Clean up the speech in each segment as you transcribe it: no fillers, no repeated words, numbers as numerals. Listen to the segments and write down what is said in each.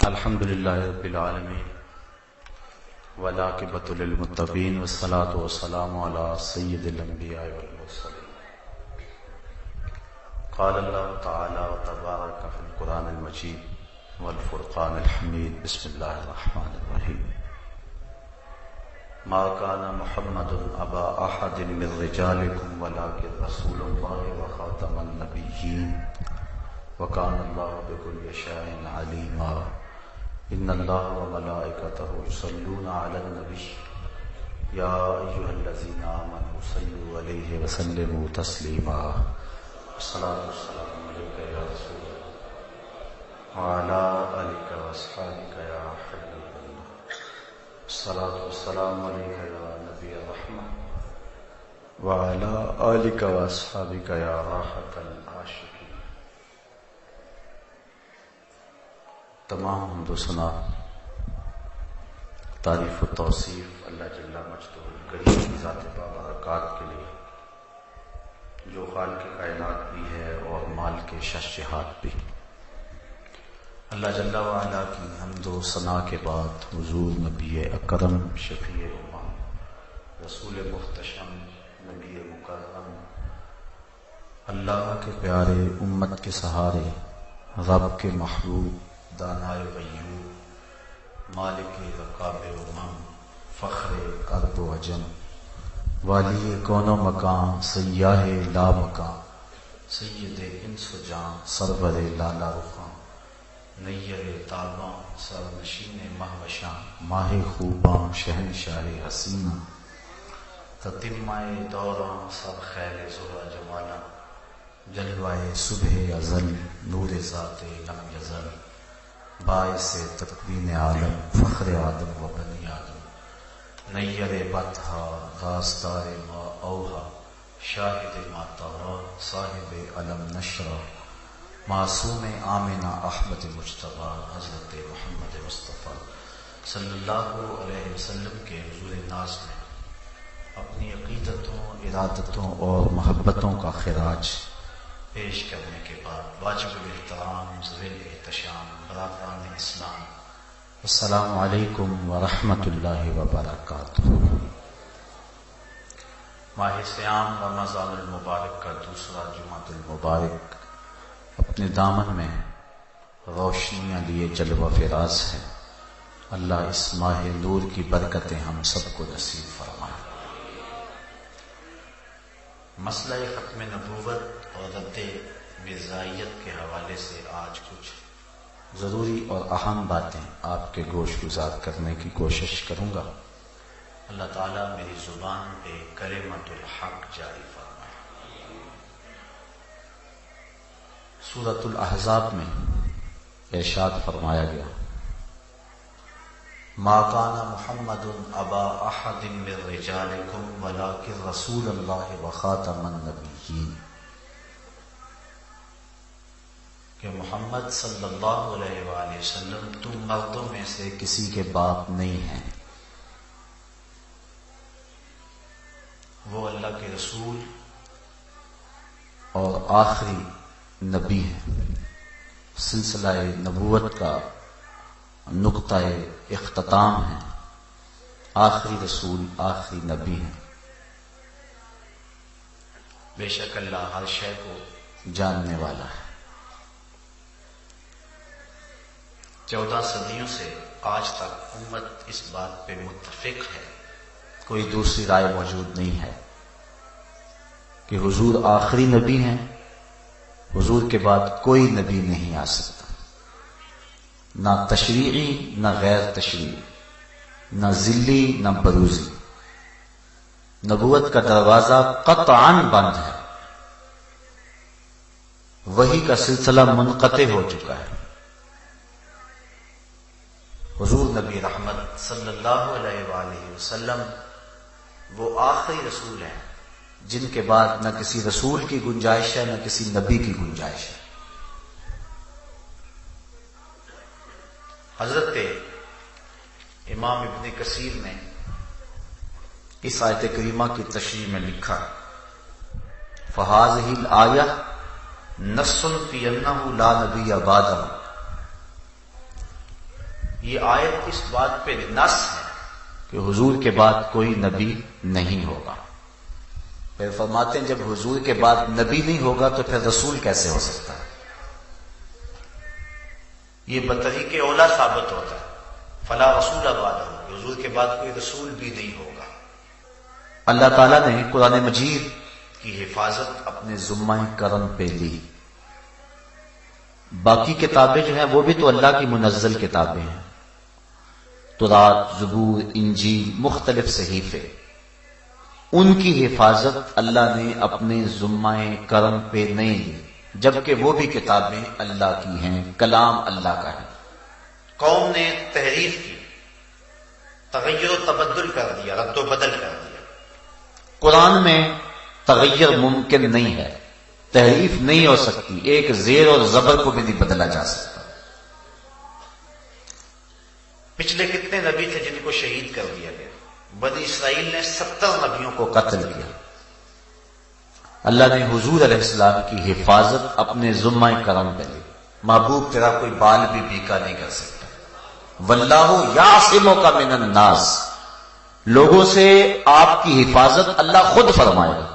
الحمد للہ رب العالمین والعاقبۃ للمتقین والصلاۃ والسلام علی سید الانبیاء والمرسلین. قال اللہ تعالی وتبارک فی القرآن المجید والفرقان الحمید. بسم اللہ الرحمن الرحیم. ما کان محمد ابا احد من رجالکم ولکن رسول اللہ وخاتم النبیین وکان اللہ بکل شیء علیما. ان اللہ وملائکتہ یصلون علی النبی یا ایھا الذین آمنوا صلوا علیہ وسلموا تسلیما. الصلاۃ والسلام علیک یا رسول اللہ وعلی آلک واصحابک یا حبیب اللہ. الصلاۃ والسلام علیک یا نبی الرحمہ وعلی آلک واصحابک یا راحۃ العاشقین. تمام حمد و ثنا، تعریف و توصیف اللہ جل مجدہ الکریم کی ذات بابرکات کے لیے، جو خالق کائنات بھی ہے اور مال کے شہنشاہ بھی. اللہ جل وعلا کی حمد و ثنا کے بعد حضور نبی اکرم شفیع امم رسول محتشم نبی مکرم، اللہ کے پیارے امت کے سہارے، رب کے محبوب، دانائے غیور، مالک رقاب امم، فخر عرب و عجم، والی کون و مکان، سیاہ لا مکان، سید انس و جان، سرور لالا رخاں، نیر تاباں، سرنشین مہوشاں، ماہ خوباں، شہنشاہ حسیناں، تتمہ دوراں، سر خیل زہرہ جمالاں، جلوائے صبح ازل، نور ذات لم یزل، باعث تکوین عالم، فخر آدم و بنی آدم، نیر بطحا، راستار ما اوہا، شاہد ما طغا، صاحب علم نشرا، معصوم آمنہ احمد مجتبیٰ، حضرت محمد مصطفیٰ صلی اللہ علیہ وسلم کے حضور ناز میں اپنی عقیدتوں، ارادتوں اور محبتوں کا خراج پیش کرنے کے بعد واجب الاحترام ذویل احتشام برادران اسلام، السلام علیکم ورحمۃ اللہ وبرکاتہ. ماہ صیام رمضان المبارک کا دوسرا جمعۃ المبارک اپنے دامن میں روشنیاں لیے جلوہ فراز ہے. اللہ اس ماہ نور کی برکتیں ہم سب کو نصیب فرمائے. مسئلہ ختم نبوت اور رد مرزائیت کے حوالے سے آج کچھ ضروری اور اہم باتیں آپ کے گوش گزار کرنے کی کوشش کروں گا. اللہ تعالیٰ میری زبان پہ کلمۃ الحق جاری فرمائے. سورۃ الاحزاب میں ارشاد فرمایا گیا، ما کان محمد ابا احد من رجالکم ولکن رسول اللہ وخاتم النبیین، کہ محمد صلی اللہ علیہ وآلہ وسلم تم مردوں میں سے کسی کے باپ نہیں ہیں، وہ اللہ کے رسول اور آخری نبی ہیں. سلسلہ نبوت کا نقطہ اختتام ہے، آخری رسول، آخری نبی ہیں. بے شک اللہ ہر شے کو جاننے والا ہے. 14 صدیوں سے آج تک امت اس بات پہ متفق ہے، کوئی دوسری رائے موجود نہیں ہے کہ حضور آخری نبی ہیں. حضور کے بعد کوئی نبی نہیں آ سکتا، نہ تشریعی نہ غیر تشریعی، نہ ذلی نہ بروزی. نبوت کا دروازہ قطعاً بند ہے، وحی کا سلسلہ منقطع ہو چکا ہے. حضور نبی رحمت صلی اللہ علیہ وآلہ وسلم وہ آخری رسول ہیں جن کے بعد نہ کسی رسول کی گنجائش ہے، نہ کسی نبی کی گنجائش ہے. حضرت امام ابن کثیر نے اس آیت کریمہ کی تشریح میں لکھا، فہذہ الآیہ نص فی انہ لا نبی بعدہ، یہ آیت اس بات پہ نص ہے کہ حضور کے بعد کوئی نبی نہیں ہوگا. پھر فرماتے ہیں جب حضور کے بعد نبی نہیں ہوگا تو پھر رسول کیسے ہو سکتا ہے؟ یہ بطریق اولا ثابت ہوتا ہے. فلا رسول بعدہ، حضور کے بعد کوئی رسول بھی نہیں ہوگا. اللہ تعالیٰ نے قرآن مجید کی حفاظت اپنے ذمہ کرم پہ لی. باقی کتابیں جو ہیں وہ بھی تو اللہ کی منزل کتابیں ہیں، تورات، زبور، انجیل، مختلف صحیفے، ان کی حفاظت اللہ نے اپنے ذمہ کرم پہ نہیں لی، جبکہ وہ بھی کتابیں اللہ کی ہیں، کلام اللہ کا ہے. قوم نے تحریف کی، تغیر و تبدل کر دیا، رد و بدل کر دیا. قرآن میں تغیر ممکن نہیں ہے، تحریف نہیں ہو سکتی، ایک زیر اور زبر کو بھی نہیں بدلا جا سکتا. پچھلے کتنے نبی تھے جن کو شہید کر دیا گیا؟ بنی اسرائیل نے 70 نبیوں کو قتل کیا. اللہ نے حضور علیہ السلام کی حفاظت اپنے ذمہ کرم پہ لی. محبوب تیرا کوئی بال بھی بیکا نہیں کر سکتا. واللہ یعصمک من الناس، لوگوں سے آپ کی حفاظت اللہ خود فرمائے گا.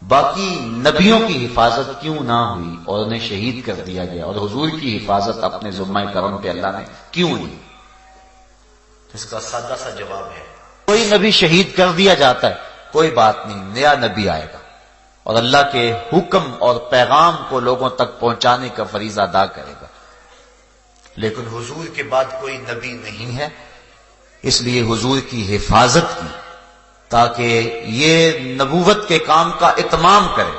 باقی نبیوں کی حفاظت کیوں نہ ہوئی اور انہیں شہید کر دیا گیا، اور حضور کی حفاظت اپنے ذمہ کرم پہ اللہ نے کیوں لی؟ اس کا سادہ سا جواب ہے، کوئی نبی شہید کر دیا جاتا ہے، کوئی بات نہیں، نیا نبی آئے گا اور اللہ کے حکم اور پیغام کو لوگوں تک پہنچانے کا فریضہ ادا کرے گا. لیکن حضور کے بعد کوئی نبی نہیں ہے، اس لیے حضور کی حفاظت کی تاکہ یہ نبوت کے کام کا اتمام کرے.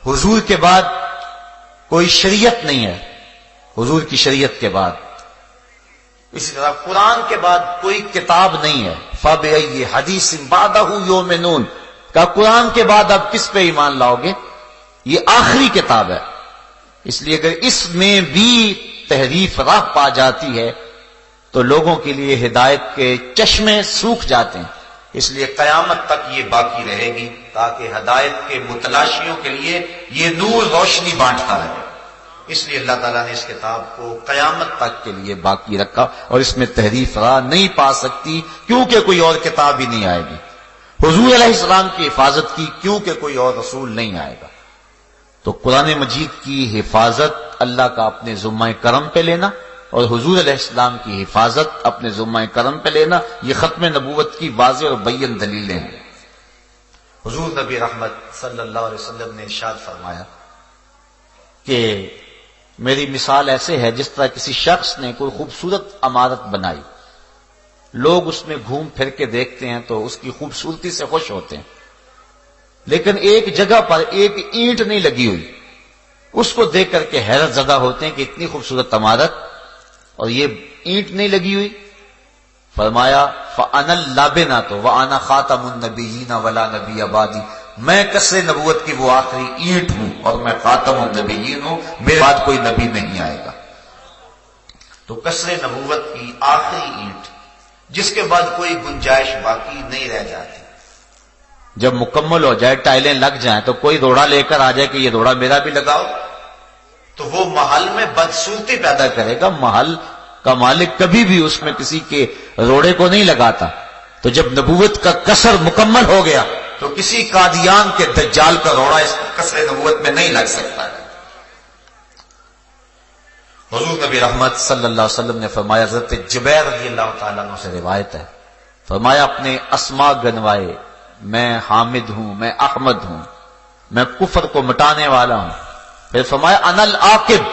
حضور کے بعد کوئی شریعت نہیں ہے، حضور کی شریعت کے بعد. اسی طرح قرآن کے بعد کوئی کتاب نہیں ہے. فَبِأَيِّ حَدِيثٍ بَعْدَهُ يُؤْمِنُونَ، کہ قرآن کے بعد اب کس پہ ایمان لاؤ گے؟ یہ آخری کتاب ہے. اس لیے اگر اس میں بھی تحریف راہ پا جاتی ہے تو لوگوں کے لیے ہدایت کے چشمے سوکھ جاتے ہیں. اس لیے قیامت تک یہ باقی رہے گی تاکہ ہدایت کے متلاشیوں کے لیے یہ نور روشنی بانٹتا رہے. اس لیے اللہ تعالیٰ نے اس کتاب کو قیامت تک کے لیے باقی رکھا، اور اس میں تحریف راہ نہیں پا سکتی کیونکہ کوئی اور کتاب ہی نہیں آئے گی. حضور علیہ السلام کی حفاظت کی کیونکہ کوئی اور رسول نہیں آئے گا. تو قرآن مجید کی حفاظت اللہ کا اپنے ذمہ کرم پہ لینا اور حضور علیہ السلام کی حفاظت اپنے ذمہ کرم پہ لینا، یہ ختم نبوت کی واضح اور بین دلیلیں ہیں. حضور نبی رحمت صلی اللہ علیہ وسلم نے ارشاد فرمایا کہ میری مثال ایسے ہے جس طرح کسی شخص نے کوئی خوبصورت عمارت بنائی، لوگ اس میں گھوم پھر کے دیکھتے ہیں تو اس کی خوبصورتی سے خوش ہوتے ہیں، لیکن ایک جگہ پر ایک اینٹ نہیں لگی ہوئی، اس کو دیکھ کر کے حیرت زدہ ہوتے ہیں کہ اتنی خوبصورت عمارت اور یہ اینٹ نہیں لگی ہوئی. فرمایا فَأَنَا اللَّابِنَةُ وَأَنَا خَاتَمُ النَّبِيِّينَ وَلَا نَبِيَّ بَعْدِي، میں کسر نبوت کی وہ آخری اینٹ ہوں اور میں خاتم النبیین ہوں، میرے بعد کوئی نبی نہیں آئے گا. تو کسر نبوت کی آخری اینٹ جس کے بعد کوئی گنجائش باقی نہیں رہ جاتی. جب مکمل ہو جائے، ٹائلیں لگ جائیں تو کوئی روڑا لے کر آ جائے کہ یہ روڑا میرا بھی لگاؤ، تو وہ محل میں بدصورتی پیدا کرے گا. محل کا مالک کبھی بھی اس میں کسی کے روڑے کو نہیں لگاتا. تو جب نبوت کا کسر مکمل ہو گیا تو کسی قادیان کے دجال کا روڑا اس کسر نبوت میں نہیں لگ سکتا. حضور نبی رحمت صلی اللہ علیہ وسلم نے فرمایا، حضرت جبیر رضی اللہ تعالیٰ عنہ سے روایت ہے، فرمایا اپنے اسماء گنوائے، میں حامد ہوں، میں احمد ہوں، میں کفر کو مٹانے والا ہوں. پھر فرمایا انا العاقب،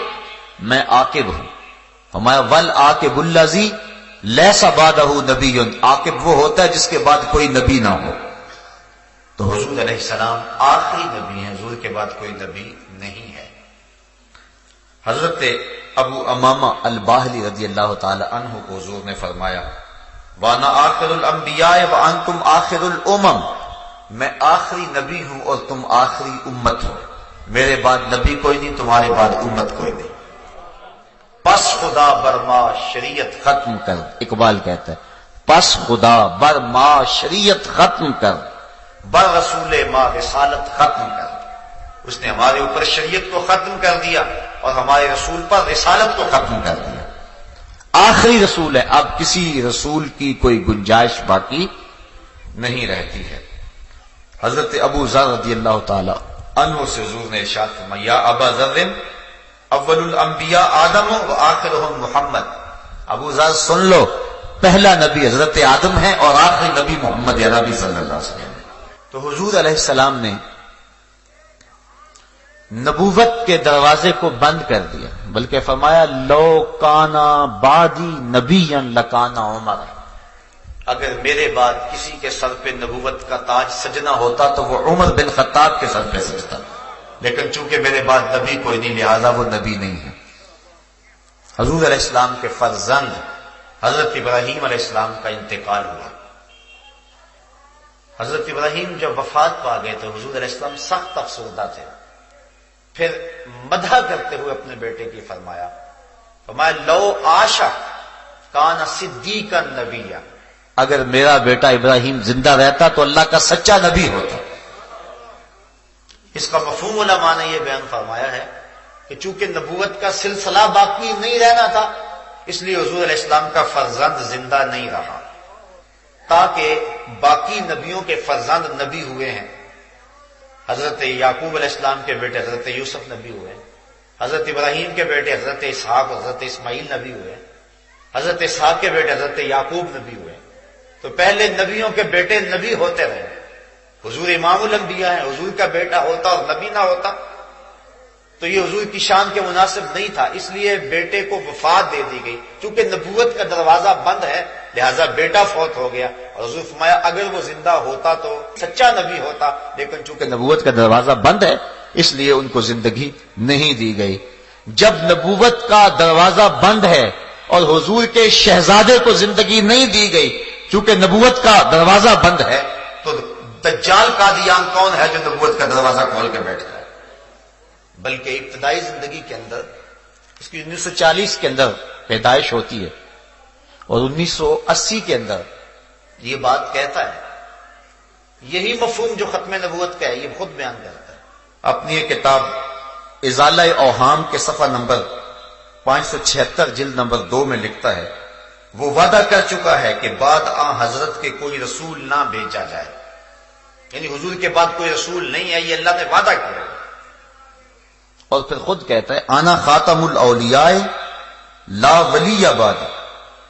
میں عاقب ہوں. فرمایا والعاقب الذی لیس بعدہ نبی، عاقب وہ ہوتا ہے جس کے بعد کوئی نبی نہ ہو. تو حضور علیہ السلام آخری نبی ہیں، حضور کے بعد کوئی نبی نہیں ہے. حضرت ابو امامہ الباہلی رضی اللہ تعالی عنہ کو حضور نے فرمایا وَأَنَا آخِرُ الْأَنْبِيَاءِ وَأَنْتُمْ آخِرُ الْأُمَمِ، میں آخری نبی ہوں اور تم آخری امت ہو. میرے بعد نبی کوئی نہیں، تمہارے بعد امت کوئی نہیں. پس خدا برما شریعت ختم کر، اقبال کہتا ہے پس خدا برما شریعت ختم کر، بر رسول ما رسالت ختم کر. اس نے ہمارے اوپر شریعت کو ختم کر دیا اور ہمارے رسول پر رسالت کو ختم کر دیا. آخری آخری رسول ہے، اب کسی رسول کی کوئی گنجائش باقی نہیں رہتی ہے۔ حضرت ابو ذر رضی اللہ تعالی عنہ سے حضور نے ارشاد فرمایا، یا ابا ذر اول الانبیاء آدم و آخرهم محمد، ابو ذر سن لو، پہلا نبی حضرت آدم ہے اور آخری نبی محمد عربی صلی اللہ علیہ وسلم۔ تو حضور علیہ السلام نے نبوت کے دروازے کو بند کر دیا، بلکہ فرمایا لو کانا بعدی نبیا لکانا عمر، اگر میرے بعد کسی کے سر پہ نبوت کا تاج سجنا ہوتا تو وہ عمر بن خطاب کے سر پہ سجتا، لیکن چونکہ میرے بعد نبی کوئی نہیں لہذا وہ نبی نہیں ہے۔ حضور علیہ السلام کے فرزند حضرت ابراہیم علیہ السلام کا انتقال ہوا۔ حضرت ابراہیم جب وفات پا گئے تو حضور علیہ السلام سخت افسردہ تھے، پھر مدح کرتے ہوئے اپنے بیٹے کی فرمایا لو عاشا کان صدیقا نبیا، اگر میرا بیٹا ابراہیم زندہ رہتا تو اللہ کا سچا نبی ہوتا۔ اس کا مفہوم علماء نے یہ بیان فرمایا ہے کہ چونکہ نبوت کا سلسلہ باقی نہیں رہنا تھا اس لیے حضور علیہ السلام کا فرزند زندہ نہیں رہا، تاکہ باقی نبیوں کے فرزند نبی ہوئے ہیں۔ حضرت یعقوب علیہ السلام کے بیٹے حضرت یوسف نبی ہوئے، حضرت ابراہیم کے بیٹے حضرت اسحاق حضرت اسماعیل نبی ہوئے، حضرت اسحاق کے بیٹے حضرت یعقوب نبی ہوئے۔ تو پہلے نبیوں کے بیٹے نبی ہوتے رہے، حضور امام الانبیاء ہیں، حضور کا بیٹا ہوتا اور نبی نہ ہوتا تو یہ حضور کی شان کے مناسب نہیں تھا، اس لیے بیٹے کو وفات دے دی گئی۔ چونکہ نبوت کا دروازہ بند ہے لہذا بیٹا فوت ہو گیا، اور حضور فرمایا اگر وہ زندہ ہوتا تو سچا نبی ہوتا، لیکن چونکہ نبوت کا دروازہ بند ہے اس لیے ان کو زندگی نہیں دی گئی۔ جب نبوت کا دروازہ بند ہے اور حضور کے شہزادے کو زندگی نہیں دی گئی چونکہ نبوت کا دروازہ بند ہے، تو دجال قادیان کون ہے جو نبوت کا دروازہ کھول کے بیٹھ جائے؟ بلکہ ابتدائی زندگی کے اندر اس کی 1940 کے اندر پیدائش ہوتی ہے اور 1980 کے اندر یہ بات کہتا ہے۔ یہی مفہوم جو ختم نبوت کا ہے یہ خود بیان کرتا ہے اپنی یہ کتاب ازالہ اوہام کے صفحہ نمبر 576 جلد نمبر 2 میں لکھتا ہے، وہ وعدہ کر چکا ہے کہ بعد حضرت کے کوئی رسول نہ بھیجا جائے، یعنی حضور کے بعد کوئی رسول نہیں ہے، یہ اللہ نے وعدہ کیا ہے۔ اور پھر خود کہتا ہے انا خاتم الاولیاء لا ولی بعد،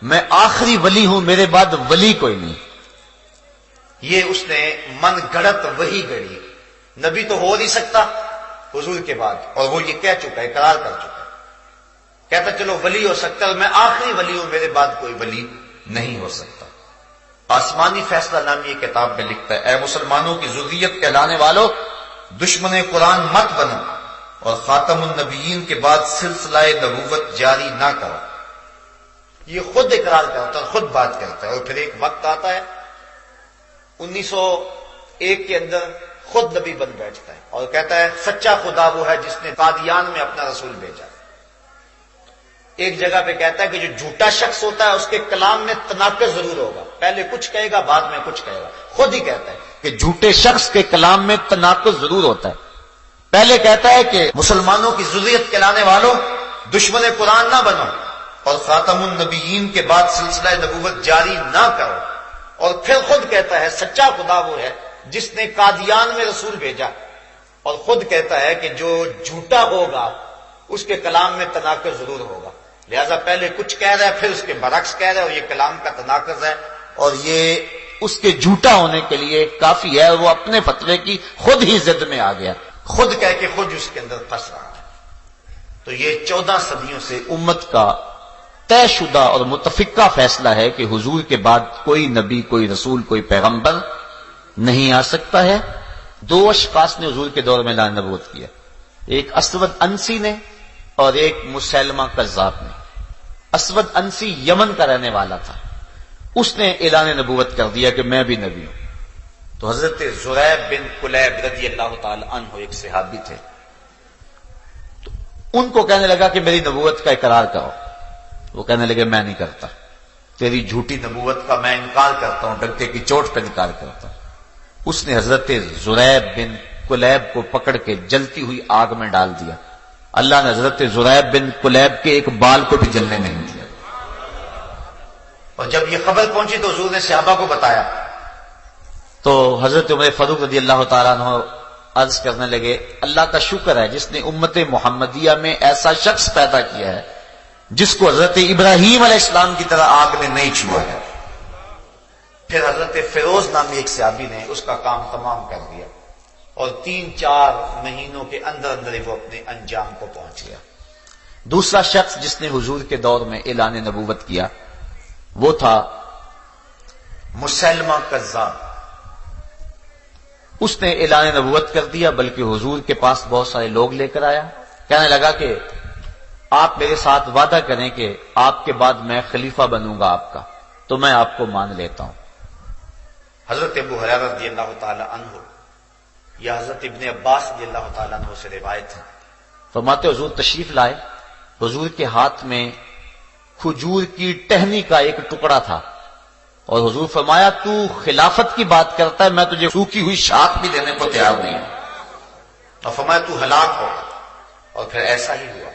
میں آخری ولی ہوں، میرے بعد ولی کوئی نہیں۔ یہ اس نے من گھڑت وہی گڑی، نبی تو ہو نہیں سکتا حضور کے بعد، اور وہ یہ کہہ چکا ہے، اقرار کر چکا ہے، کہتا چلو ولی ہو سکتا ہے، میں آخری ولی ہوں، میرے بعد کوئی ولی نہیں ہو سکتا۔ آسمانی فیصلہ نامی یہ کتاب میں لکھتا ہے، اے مسلمانوں کی ذریت کہلانے والوں، دشمن قرآن مت بنو اور خاتم النبیین کے بعد سلسلہ نبوت جاری نہ کرو۔ یہ خود اقرار کرتا ہے، خود بات کرتا ہے، اور پھر ایک وقت آتا ہے 1901 کے اندر خود نبی بن بیٹھتا ہے اور کہتا ہے سچا خدا وہ ہے جس نے قادیان میں اپنا رسول بھیجا۔ ایک جگہ پہ کہتا ہے کہ جو جھوٹا شخص ہوتا ہے اس کے کلام میں تناقض ضرور ہوگا، پہلے کچھ کہے گا بعد میں کچھ کہے گا، خود ہی کہتا ہے کہ جھوٹے شخص کے کلام میں تناقض ضرور ہوتا ہے۔ پہلے کہتا ہے کہ مسلمانوں کی ذریت کہلانے والوں، دشمن قرآن نہ بنو اور خاتم النبیین کے بعد سلسلہ نبوت جاری نہ کرو، اور پھر خود کہتا ہے سچا خدا وہ ہے جس نے قادیان میں رسول بھیجا، اور خود کہتا ہے کہ جو جھوٹا ہوگا اس کے کلام میں تناقض ضرور ہوگا، لہذا پہلے کچھ کہہ رہا ہے پھر اس کے برعکس کہہ رہا ہے، اور یہ کلام کا تناقض ہے، اور یہ اس کے جھوٹا ہونے کے لیے کافی ہے، وہ اپنے فتوے کی خود ہی ضد میں آ گیا، خود کہہ کے خود اس کے اندر پھنس رہا ہے۔ تو یہ 14 صدیوں سے امت کا طے شدہ اور متفقہ فیصلہ ہے کہ حضور کے بعد کوئی نبی، کوئی رسول، کوئی پیغمبر نہیں آ سکتا ہے۔ 2 اشخاص نے حضور کے دور میں اعلان نبوت کیا، ایک اسود انسی نے اور ایک مسلمہ کذاب نے۔ اسود انسی یمن کا رہنے والا تھا، اس نے اعلان نبوت کر دیا کہ میں بھی نبی ہوں۔ تو حضرت زریب بن کلیب رضی اللہ تعالی عنہ ایک صحابی تھے، تو ان کو کہنے لگا کہ میری نبوت کا اقرار کرو، وہ کہنے لگے میں نہیں کرتا، تیری جھوٹی نبوت کا میں انکار کرتا ہوں، ڈنکے کی چوٹ پہ انکار کرتا ہوں۔ اس نے حضرت زریب بن کلیب کو پکڑ کے جلتی ہوئی آگ میں ڈال دیا، اللہ نے حضرت زریب بن کلیب کے ایک بال کو بھی جلنے نہیں دیا۔ اور جب یہ خبر پہنچی تو حضور نے صحابہ کو بتایا تو حضرت عمر فاروق رضی اللہ تعالیٰ عنہ عرض کرنے لگے اللہ کا شکر ہے جس نے امت محمدیہ میں ایسا شخص پیدا کیا ہے جس کو حضرت ابراہیم علیہ السلام کی طرح آگ نے نہیں چھوا ہے۔ پھر حضرت فیروز نامی ایک صحابی نے اس کا کام تمام کر دیا اور 3-4 مہینوں کے اندر اندر ہی وہ اپنے انجام کو پہنچ گیا۔ دوسرا شخص جس نے حضور کے دور میں اعلان نبوت کیا وہ تھا مسیلمہ کذاب۔ اس نے اعلان نبوت کر دیا بلکہ حضور کے پاس بہت سارے لوگ لے کر آیا، کہنے لگا کہ آپ میرے ساتھ وعدہ کریں کہ آپ کے بعد میں خلیفہ بنوں گا آپ کا، تو میں آپ کو مان لیتا ہوں۔ حضرت ابو ہریرہ رضی اللہ تعالی عنہ یا حضرت ابن عباس رضی اللہ تعالی عنہ سے روایت ہے، فرماتے حضور تشریف لائے، حضور کے ہاتھ میں کھجور کی ٹہنی کا ایک ٹکڑا تھا اور حضور فرمایا تو خلافت کی بات کرتا ہے، میں تجھے سوکھی ہوئی شاخ بھی دینے کو تیار نہیں ہوں، اور فرمایا تو ہلاک ہو، اور پھر ایسا ہی ہوا۔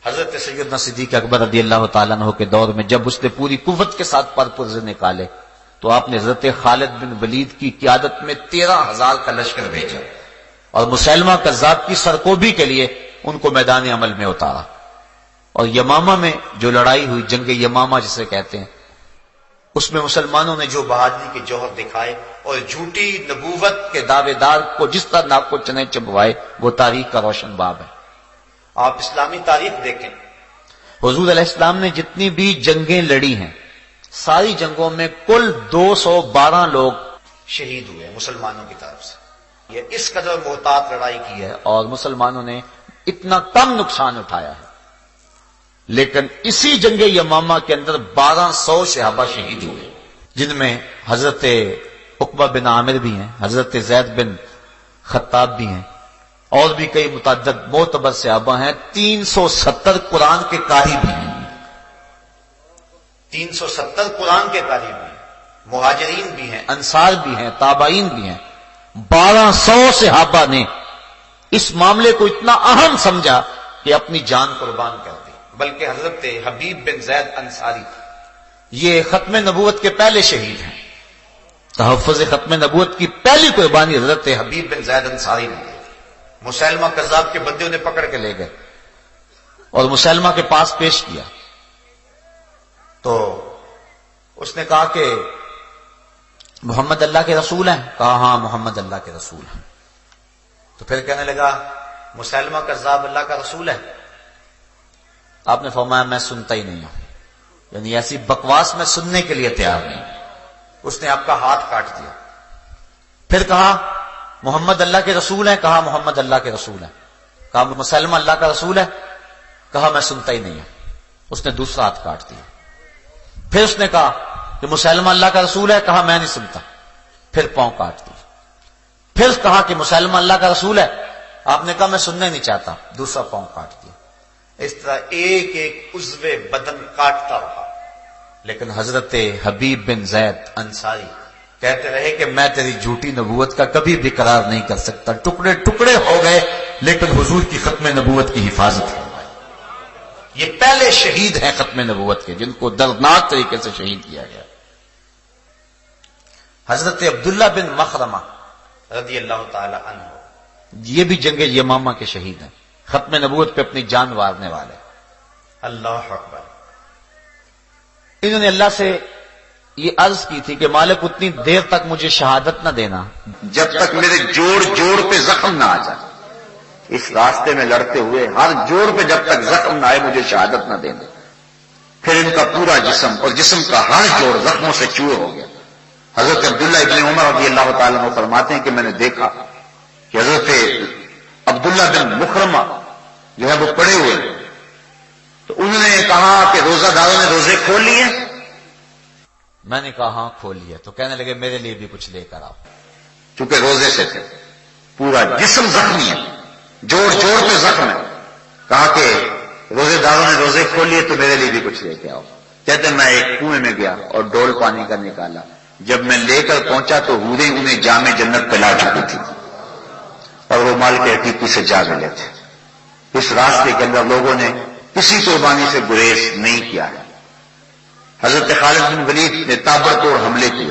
حضرت سیدنا صدیق اکبر رضی اللہ تعالیٰ عنہ کے دور میں جب اس نے پوری قوت کے ساتھ پر پرزے نکالے تو آپ نے حضرت خالد بن ولید کی قیادت میں 13,000 کا لشکر بھیجا اور مسیلمہ کذاب کی سرکوبی کے لیے ان کو میدان عمل میں اتارا، اور یمامہ میں جو لڑائی ہوئی، جنگ یمامہ جسے کہتے ہیں، اس میں مسلمانوں نے جو بہادری کے جوہر دکھائے اور جھوٹی نبوت کے دعوے دار کو جس طرح ناک کو چنے چبوائے، وہ تاریخ کا روشن باب ہے۔ آپ اسلامی تاریخ دیکھیں، حضور علیہ السلام نے جتنی بھی جنگیں لڑی ہیں ساری جنگوں میں کل 212 لوگ شہید ہوئے مسلمانوں کی طرف سے۔ یہ اس قدر محتاط لڑائی کی ہے اور مسلمانوں نے اتنا کم نقصان اٹھایا ہے، لیکن اسی جنگ یمامہ کے اندر 1200 صحابہ شہید ہوئے، جن میں حضرت عقبہ بن عامر بھی ہیں، حضرت زید بن خطاب بھی ہیں، اور بھی کئی متعدد معتبر صحابہ ہیں۔ 370 قرآن کے قاری بھی ہیں، 370 قرآن کے قاری بھی ہیں، مہاجرین بھی ہیں، انصار بھی ہیں، تابعین بھی ہیں۔ 1200 صحابہ نے اس معاملے کو اتنا اہم سمجھا کہ اپنی جان قربان کر دی، بلکہ حضرت حبیب بن زید انصاری یہ ختم نبوت کے پہلے شہید ہیں۔ تحفظ ختم نبوت کی پہلی قربانی حضرت حبیب بن زید انصاری نے دی۔ مسیلمہ کذاب کے بندے انہیں پکڑ کے لے گئے اور مسیلمہ کے پاس پیش کیا تو اس نے کہا کہ محمد اللہ کے رسول ہیں؟ کہا ہاں محمد اللہ کے رسول ہیں۔ تو پھر کہنے لگا مسیلمہ کذاب اللہ کا رسول ہے؟ آپ نے فرمایا میں سنتا ہی نہیں ہوں، یعنی ایسی بکواس میں سننے کے لیے تیار نہیں۔ اس نے آپ کا ہاتھ کاٹ دیا۔ پھر کہا محمد اللہ کے رسول ہیں؟ کہا محمد اللہ کے رسول ہیں۔ کہا مسلمہ اللہ کا رسول ہے؟ کہا میں سنتا ہی نہیں ہوں۔ اس نے دوسرا ہاتھ کاٹ دیا۔ پھر اس نے کہا کہ مسلمہ اللہ کا رسول ہے؟ کہا میں نہیں سنتا۔ پھر پاؤں کاٹ دیا۔ پھر کہا کہ مسلمہ اللہ کا رسول ہے؟ آپ نے کہا میں سننا نہیں چاہتا۔ دوسرا پاؤں کاٹ دیا۔ اس طرح ایک ایک عضو بدن کاٹتا رہا، لیکن حضرت حبیب بن زید انصاری کہتے رہے کہ میں تیری جھوٹی نبوت کا کبھی بھی قرار نہیں کر سکتا۔ ٹکڑے ٹکڑے ہو گئے لیکن حضور کی ختم نبوت کی حفاظت فرمائی۔ یہ پہلے شہید ہیں ختم نبوت کے، جن کو دردناک طریقے سے شہید کیا گیا۔ حضرت عبداللہ بن مخرمہ رضی اللہ تعالی عنہ یہ بھی جنگ یمامہ کے شہید ہیں، ختم نبوت پہ اپنی جان وارنے والے۔ اللہ اکبر۔ انہوں نے اللہ سے یہ عرض کی تھی کہ مالک اتنی دیر تک مجھے شہادت نہ دینا جب تک میرے جوڑ پہ زخم نہ آ جائے، اس راستے میں لڑتے ہوئے ہر جوڑ پہ جب تک زخم نہ آئے مجھے شہادت نہ دینا۔ پھر ان کا پورا جسم اور جسم کا ہر جوڑ زخموں سے چور ہو گیا۔ حضرت عبداللہ ابن عمر رضی اللہ تعالیٰ عنہ فرماتے ہیں کہ میں نے دیکھا کہ حضرت عبداللہ بن مخرمہ جو ہے وہ پڑے ہوئے، تو انہوں نے کہا کہ روزہ داروں نے روزے کھول لیے؟ میں نے کہا ہاں کھول لیا۔ تو کہنے لگے میرے لیے بھی کچھ لے کر آؤ۔ چونکہ روزے سے تھے، پورا جسم زخمی ہے، جوڑ پہ زخم ہے۔ کہا کہ روزے داروں نے روزے کھول لیے تو میرے لیے بھی کچھ لے کے آؤ۔ کہتے میں ایک کنویں میں گیا اور ڈول پانی کا نکالا، جب میں لے کر پہنچا تو حوریں انہیں جام جنت پلا چکی تھی اور وہ مال کے حقیقی سے جا ملے تھے۔ اس راستے کے اندر لوگوں نے کسی قربانی سے گریز نہیں کیا ہے۔ حضرت خالد بن ولید نے تابڑ توڑ حملے کیے،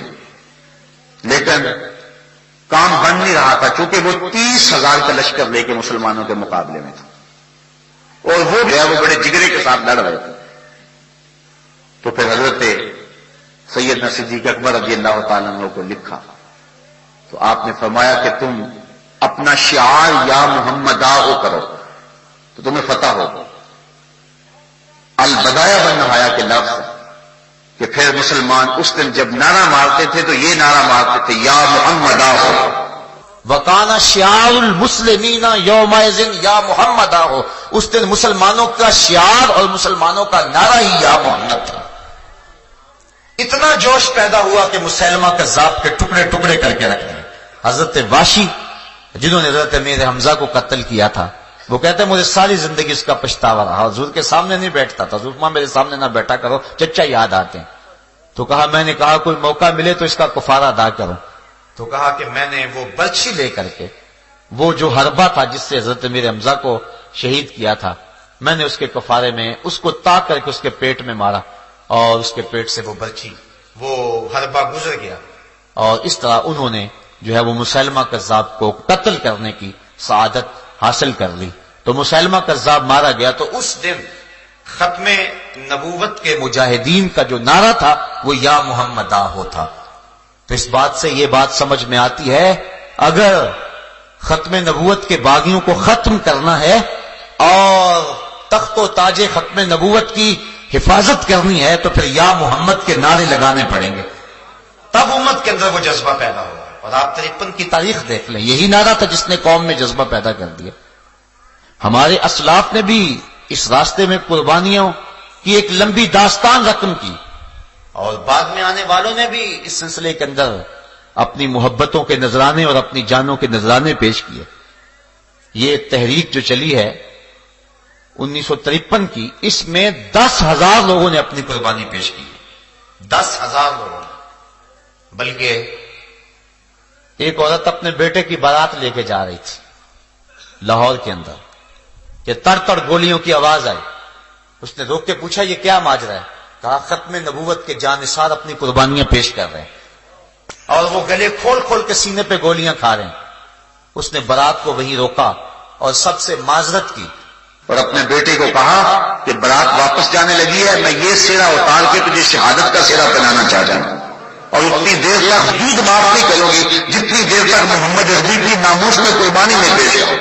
لیکن کام بن نہیں رہا تھا، چونکہ وہ 30,000 کا لشکر لے کے مسلمانوں کے مقابلے میں تھا، اور وہ بڑے جگرے کے ساتھ لڑ رہے تھے۔ تو پھر حضرت سیدنا صدیق اکبر رضی اللہ تعالیٰ عنہ کو لکھا، تو آپ نے فرمایا کہ تم اپنا شعار یا محمدہ کرو تو تمہیں فتح ہوگا۔ البدایہ والنہایہ کے لفظ کہ پھر مسلمان اس دن جب نعرہ مارتے تھے تو یہ نعرہ مارتے تھے یا محمدہ ہو، وکانا شعار المسلمین یومئذ یا محمدہ ہو، اس دن مسلمانوں کا شعار اور مسلمانوں کا نعرہ ہی یا محمد تھا۔ اتنا جوش پیدا ہوا کہ مسیلمہ کذاب کے ٹکڑے ٹکڑے کر کے رکھ دیے۔ حضرت واشی جنہوں نے حضرت امیر حمزہ کو قتل کیا تھا، وہ کہتے ہیں مجھے ساری زندگی اس کا پچھتاوا رہا، حضور کے سامنے نہیں بیٹھتا تھا، حضور میرے سامنے نہ بیٹھا کرو، چچا یاد آتے ہیں۔ تو کہا میں نے کہا کوئی موقع ملے تو اس کا کفارہ ادا کروں، تو کہا کہ میں نے وہ برچھی لے کر کے وہ جو حربہ تھا جس سے حضرت امیر حمزہ کو شہید کیا تھا، میں نے اس کے کفارے میں اس کو تاک کر کے اس کے پیٹ میں مارا، اور اس کے پیٹ سے وہ برچھی وہ حربہ گزر گیا، اور اس طرح انہوں نے جو ہے وہ مسیلمہ کذاب کو قتل کرنے کی سعادت حاصل کر لی۔ تو مسیلمہ کذاب مارا گیا، تو اس دن ختم نبوت کے مجاہدین کا جو نعرہ تھا وہ یا محمدہ ہو تھا۔ تو اس بات سے یہ بات سمجھ میں آتی ہے، اگر ختم نبوت کے باغیوں کو ختم کرنا ہے اور تخت و تاج ختم نبوت کی حفاظت کرنی ہے تو پھر یا محمد کے نعرے لگانے پڑیں گے، تب امت کے اندر وہ جذبہ پیدا ہوگا۔ اور آپ 53 کی تاریخ دیکھ لیں، یہی نعرہ تھا جس نے قوم میں جذبہ پیدا کر دیا۔ ہمارے اسلاف نے بھی اس راستے میں قربانیوں کی ایک لمبی داستان رقم کی، اور بعد میں آنے والوں نے بھی اس سلسلے کے اندر اپنی محبتوں کے نذرانے اور اپنی جانوں کے نذرانے پیش کیے۔ یہ تحریک جو چلی ہے 1953 کی، اس میں 10,000 لوگوں نے اپنی قربانی پیش کی، 10,000 لوگوں نے۔ بلکہ ایک عورت اپنے بیٹے کی بارات لے کے جا رہی تھی لاہور کے اندر کہ تڑ تڑ گولیوں کی آواز آئی، اس نے روک کے پوچھا یہ کیا ماجرا ہے؟ کہا ختم نبوت کے جانثار اپنی قربانیاں پیش کر رہے ہیں، اور وہ گلے کھول کھول کے سینے پہ گولیاں کھا رہے ہیں۔ اس نے بارات کو وہیں روکا اور سب سے معذرت کی، اور اپنے بیٹے کو کہا کہ بارات واپس جانے لگی ہے، میں یہ سیرا اتار کے تجھے شہادت کا سیرا پہنانا چاہتا ہوں، اور اتنی دیر تک دودھ معاف نہیں کرو گی جتنی دیر تک محمد عربی کی ناموس میں قربانی نہیں پیش ہو۔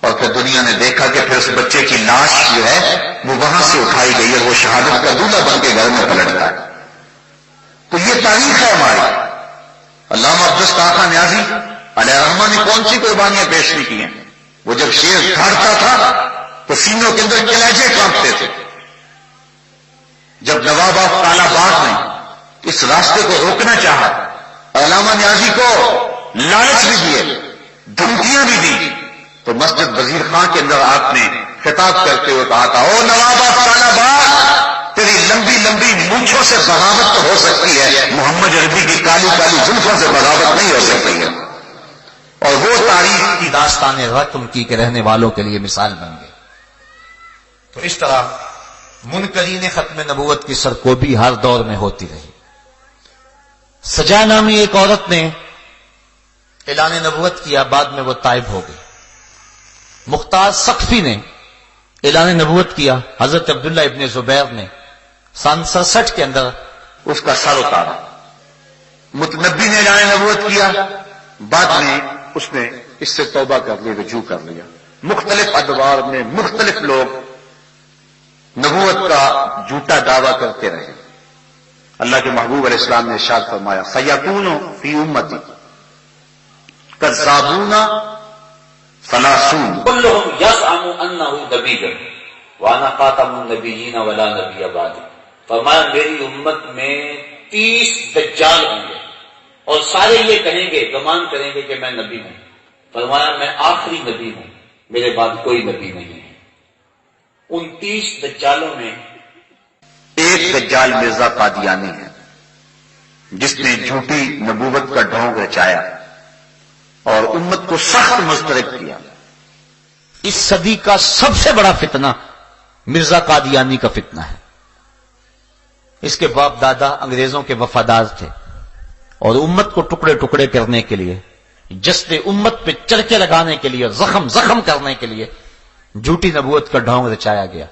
اور پھر دنیا نے دیکھا کہ پھر اس بچے کی لاش جو ہے وہ وہاں سے اٹھائی گئی اور وہ شہادت کا دولہا بن کے گھر میں پلٹتا ہے۔ تو یہ تاریخ ہے ہماری۔ علامہ عبدالستار خان نیازی علیہ الرحمہ نے کون سی قربانیاں پیش نہیں کی ہیں؟ وہ جب شیر دھاڑتا تھا تو سینوں کے اندر کلیجے کانپتے تھے۔ جب نواب آف کالا باغ نے اس راستے کو روکنا چاہا، علامہ نیازی کو لالچ بھی دیے، دھمکیاں بھی دی، تو مسجد وزیر خان کے اندر آپ نے خطاب کرتے ہوئے کہا تھا، او نواب آف کالا باغ، تیری لمبی لمبی مونچھوں سے بغاوت تو ہو سکتی ہے، محمد عربی کی کالی کالی زلفوں سے بغاوت نہیں ہو سکتی ہے۔ اور وہ تاریخ کی داستان رقم کی کہ رہنے والوں کے لیے مثال بن گئی۔ تو اس طرح منکرین ختم نبوت کی سرکوبی ہر دور میں ہوتی رہی۔ سجا نامی ایک عورت نے اعلان نبوت کیا، بعد میں وہ طائب ہو گئی۔ مختار سقفی نے اعلان نبوت کیا، حضرت عبداللہ ابن زبیر نے سن 67 کے اندر اس کا سر اتارا۔ متنبی نے اعلان نبوت کیا، بعد میں اس نے اس سے توبہ کر لی، رجوع کر لیا۔ مختلف ادوار میں مختلف لوگ نبوت کا جھوٹا دعویٰ کرتے رہے۔ اللہ کے محبوب علیہ السلام نے ارشاد فرمایا، سیکون فی امتی کذابون ثلاثون کلہم یزعم انہ نبی وانا خاتم النبیین ولا نبی بعدی۔ فرمایا میری امت میں 30 دجال ہوں گے اور سارے یہ کہیں گے، گمان کریں گے کہ میں نبی ہوں۔ فرمایا میں آخری نبی ہوں، میرے بعد کوئی نبی نہیں ہے۔ ان 30 دجالوں میں ایک دجال مرزا قادیانی ہے جس نے جھوٹی نبوت کا ڈھونگ رچایا اور امت کو سخت مضطرب کیا۔ اس صدی کا سب سے بڑا فتنہ مرزا قادیانی کا فتنہ ہے۔ اس کے باپ دادا انگریزوں کے وفادار تھے اور امت کو ٹکڑے ٹکڑے کرنے کے لیے، جسد امت پہ چرکے لگانے کے لیے، زخم زخم کرنے کے لیے جھوٹی نبوت کا ڈھونگ رچایا گیا.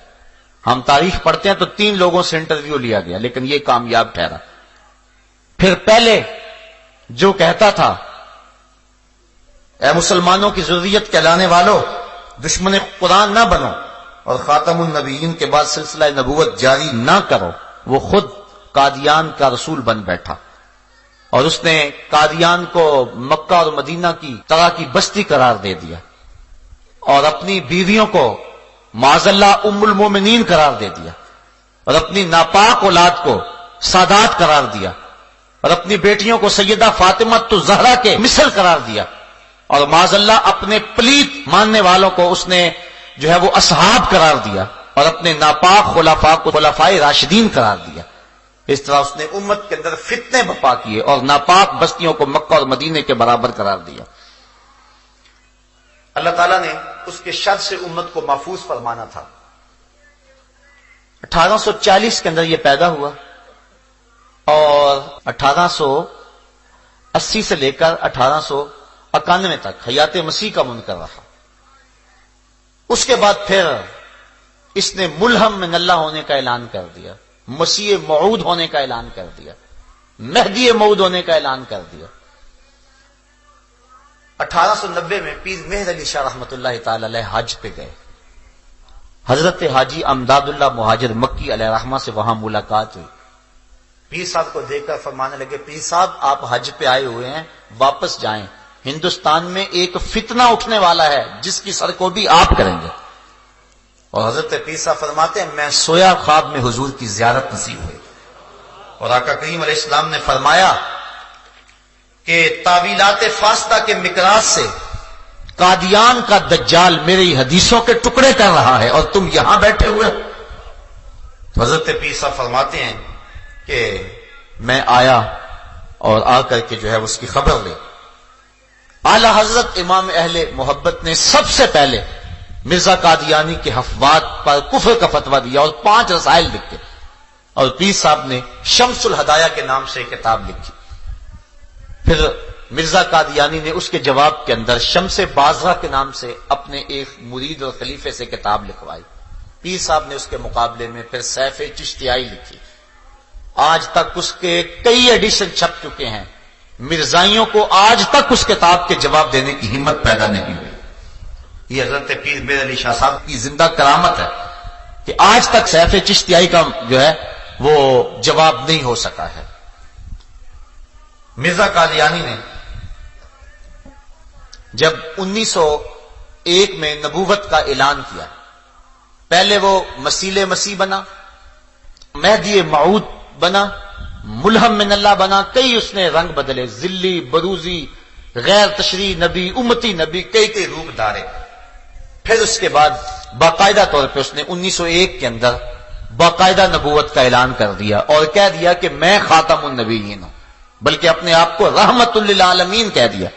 ہم تاریخ پڑھتے ہیں تو 3 لوگوں سے انٹرویو لیا گیا لیکن یہ کامیاب ٹھہرا. پھر پہلے جو کہتا تھا اے مسلمانوں کی ذریت کہلانے والوں، دشمن قرآن نہ بنو اور خاتم النبیین کے بعد سلسلہ نبوت جاری نہ کرو، وہ خود قادیان کا رسول بن بیٹھا اور اس نے قادیان کو مکہ اور مدینہ کی طرح کی بستی قرار دے دیا اور اپنی بیویوں کو معاذ اللہ ام المومنین قرار دے دیا اور اپنی ناپاک اولاد کو سادات قرار دیا اور اپنی بیٹیوں کو سیدہ فاطمہ الزہرا کے مثل قرار دیا اور معاذ اللہ اپنے پلیت ماننے والوں کو اس نے جو ہے وہ اصحاب قرار دیا اور اپنے ناپاک خلفاء کو خلفائے راشدین قرار دیا. اس طرح اس نے امت کے اندر فتنے بپا کیے اور ناپاک بستیوں کو مکہ اور مدینے کے برابر قرار دیا. اللہ تعالیٰ نے اس کے شر سے امت کو محفوظ فرمانا تھا. 1840 کے اندر یہ پیدا ہوا اور 1880 سے لے کر 1891 تک حیات مسیح کا منکر رہا. اس کے بعد پھر اس نے ملہم من اللہ ہونے کا اعلان کر دیا، مسیح موعود ہونے کا اعلان کر دیا، مہدی موعود ہونے کا اعلان کر دیا. 1890 میں پیر مہر علی شاہ رحمۃ اللہ تعالی علیہ حج پہ گئے. حضرت حاجی امداد اللہ مہاجر مکی علیہ رحمہ سے وہاں ملاقات ہوئی. پیر صاحب کو دیکھ کر فرمانے لگے پیر صاحب آپ حج پہ آئے ہوئے ہیں، واپس جائیں، ہندوستان میں ایک فتنہ اٹھنے والا ہے جس کی سر کو بھی آپ کریں گے. اور حضرت پیر صاحب فرماتے ہیں میں سویا خواب میں حضور کی زیارت نصیب ہوئی اور آقا کریم علیہ السلام نے فرمایا کہ تعویلات فاسدہ کے مقراض سے قادیان کا دجال میری حدیثوں کے ٹکڑے کر رہا ہے اور تم یہاں بیٹھے ہوئے. تو حضرت پیر صاحب فرماتے ہیں کہ میں آیا اور آ کر کے جو ہے اس کی خبر لی. اعلی حضرت امام اہل محبت نے سب سے پہلے مرزا قادیانی کے حفوات پر کفر کا فتویٰ دیا اور 5 رسائل لکھے اور پیر صاحب نے شمس الہدایہ کے نام سے ایک کتاب لکھی. پھر مرزا قادیانی نے اس کے جواب کے اندر شمس بازرہ کے نام سے اپنے ایک مرید اور خلیفے سے کتاب لکھوائی. پیر صاحب نے اس کے مقابلے میں پھر سیف چشتیائی لکھی. آج تک اس کے کئی ایڈیشن چھپ چکے ہیں. مرزائیوں کو آج تک اس کتاب کے جواب دینے کی ہمت پیدا نہیں ہوئی. یہ حضرت پیر میر علی شاہ صاحب کی زندہ کرامت ہے کہ آج تک سیف چشتیائی کا جو ہے وہ جواب نہیں ہو سکا ہے. مرزا قادیانی نے جب 1901 میں نبوت کا اعلان کیا، پہلے وہ مسیل مسیح بنا، مہدی موعود بنا، ملہم من اللہ بنا، کئی اس نے رنگ بدلے، ذلی، بروزی، غیر تشریع نبی، امتی نبی، کئی روپ دھارے. پھر اس کے بعد باقاعدہ طور پہ اس نے 1901 کے اندر باقاعدہ نبوت کا اعلان کر دیا اور کہہ دیا کہ میں خاتم النبیین ہوں، بلکہ اپنے آپ کو رحمت للعالمین کہہ دیا،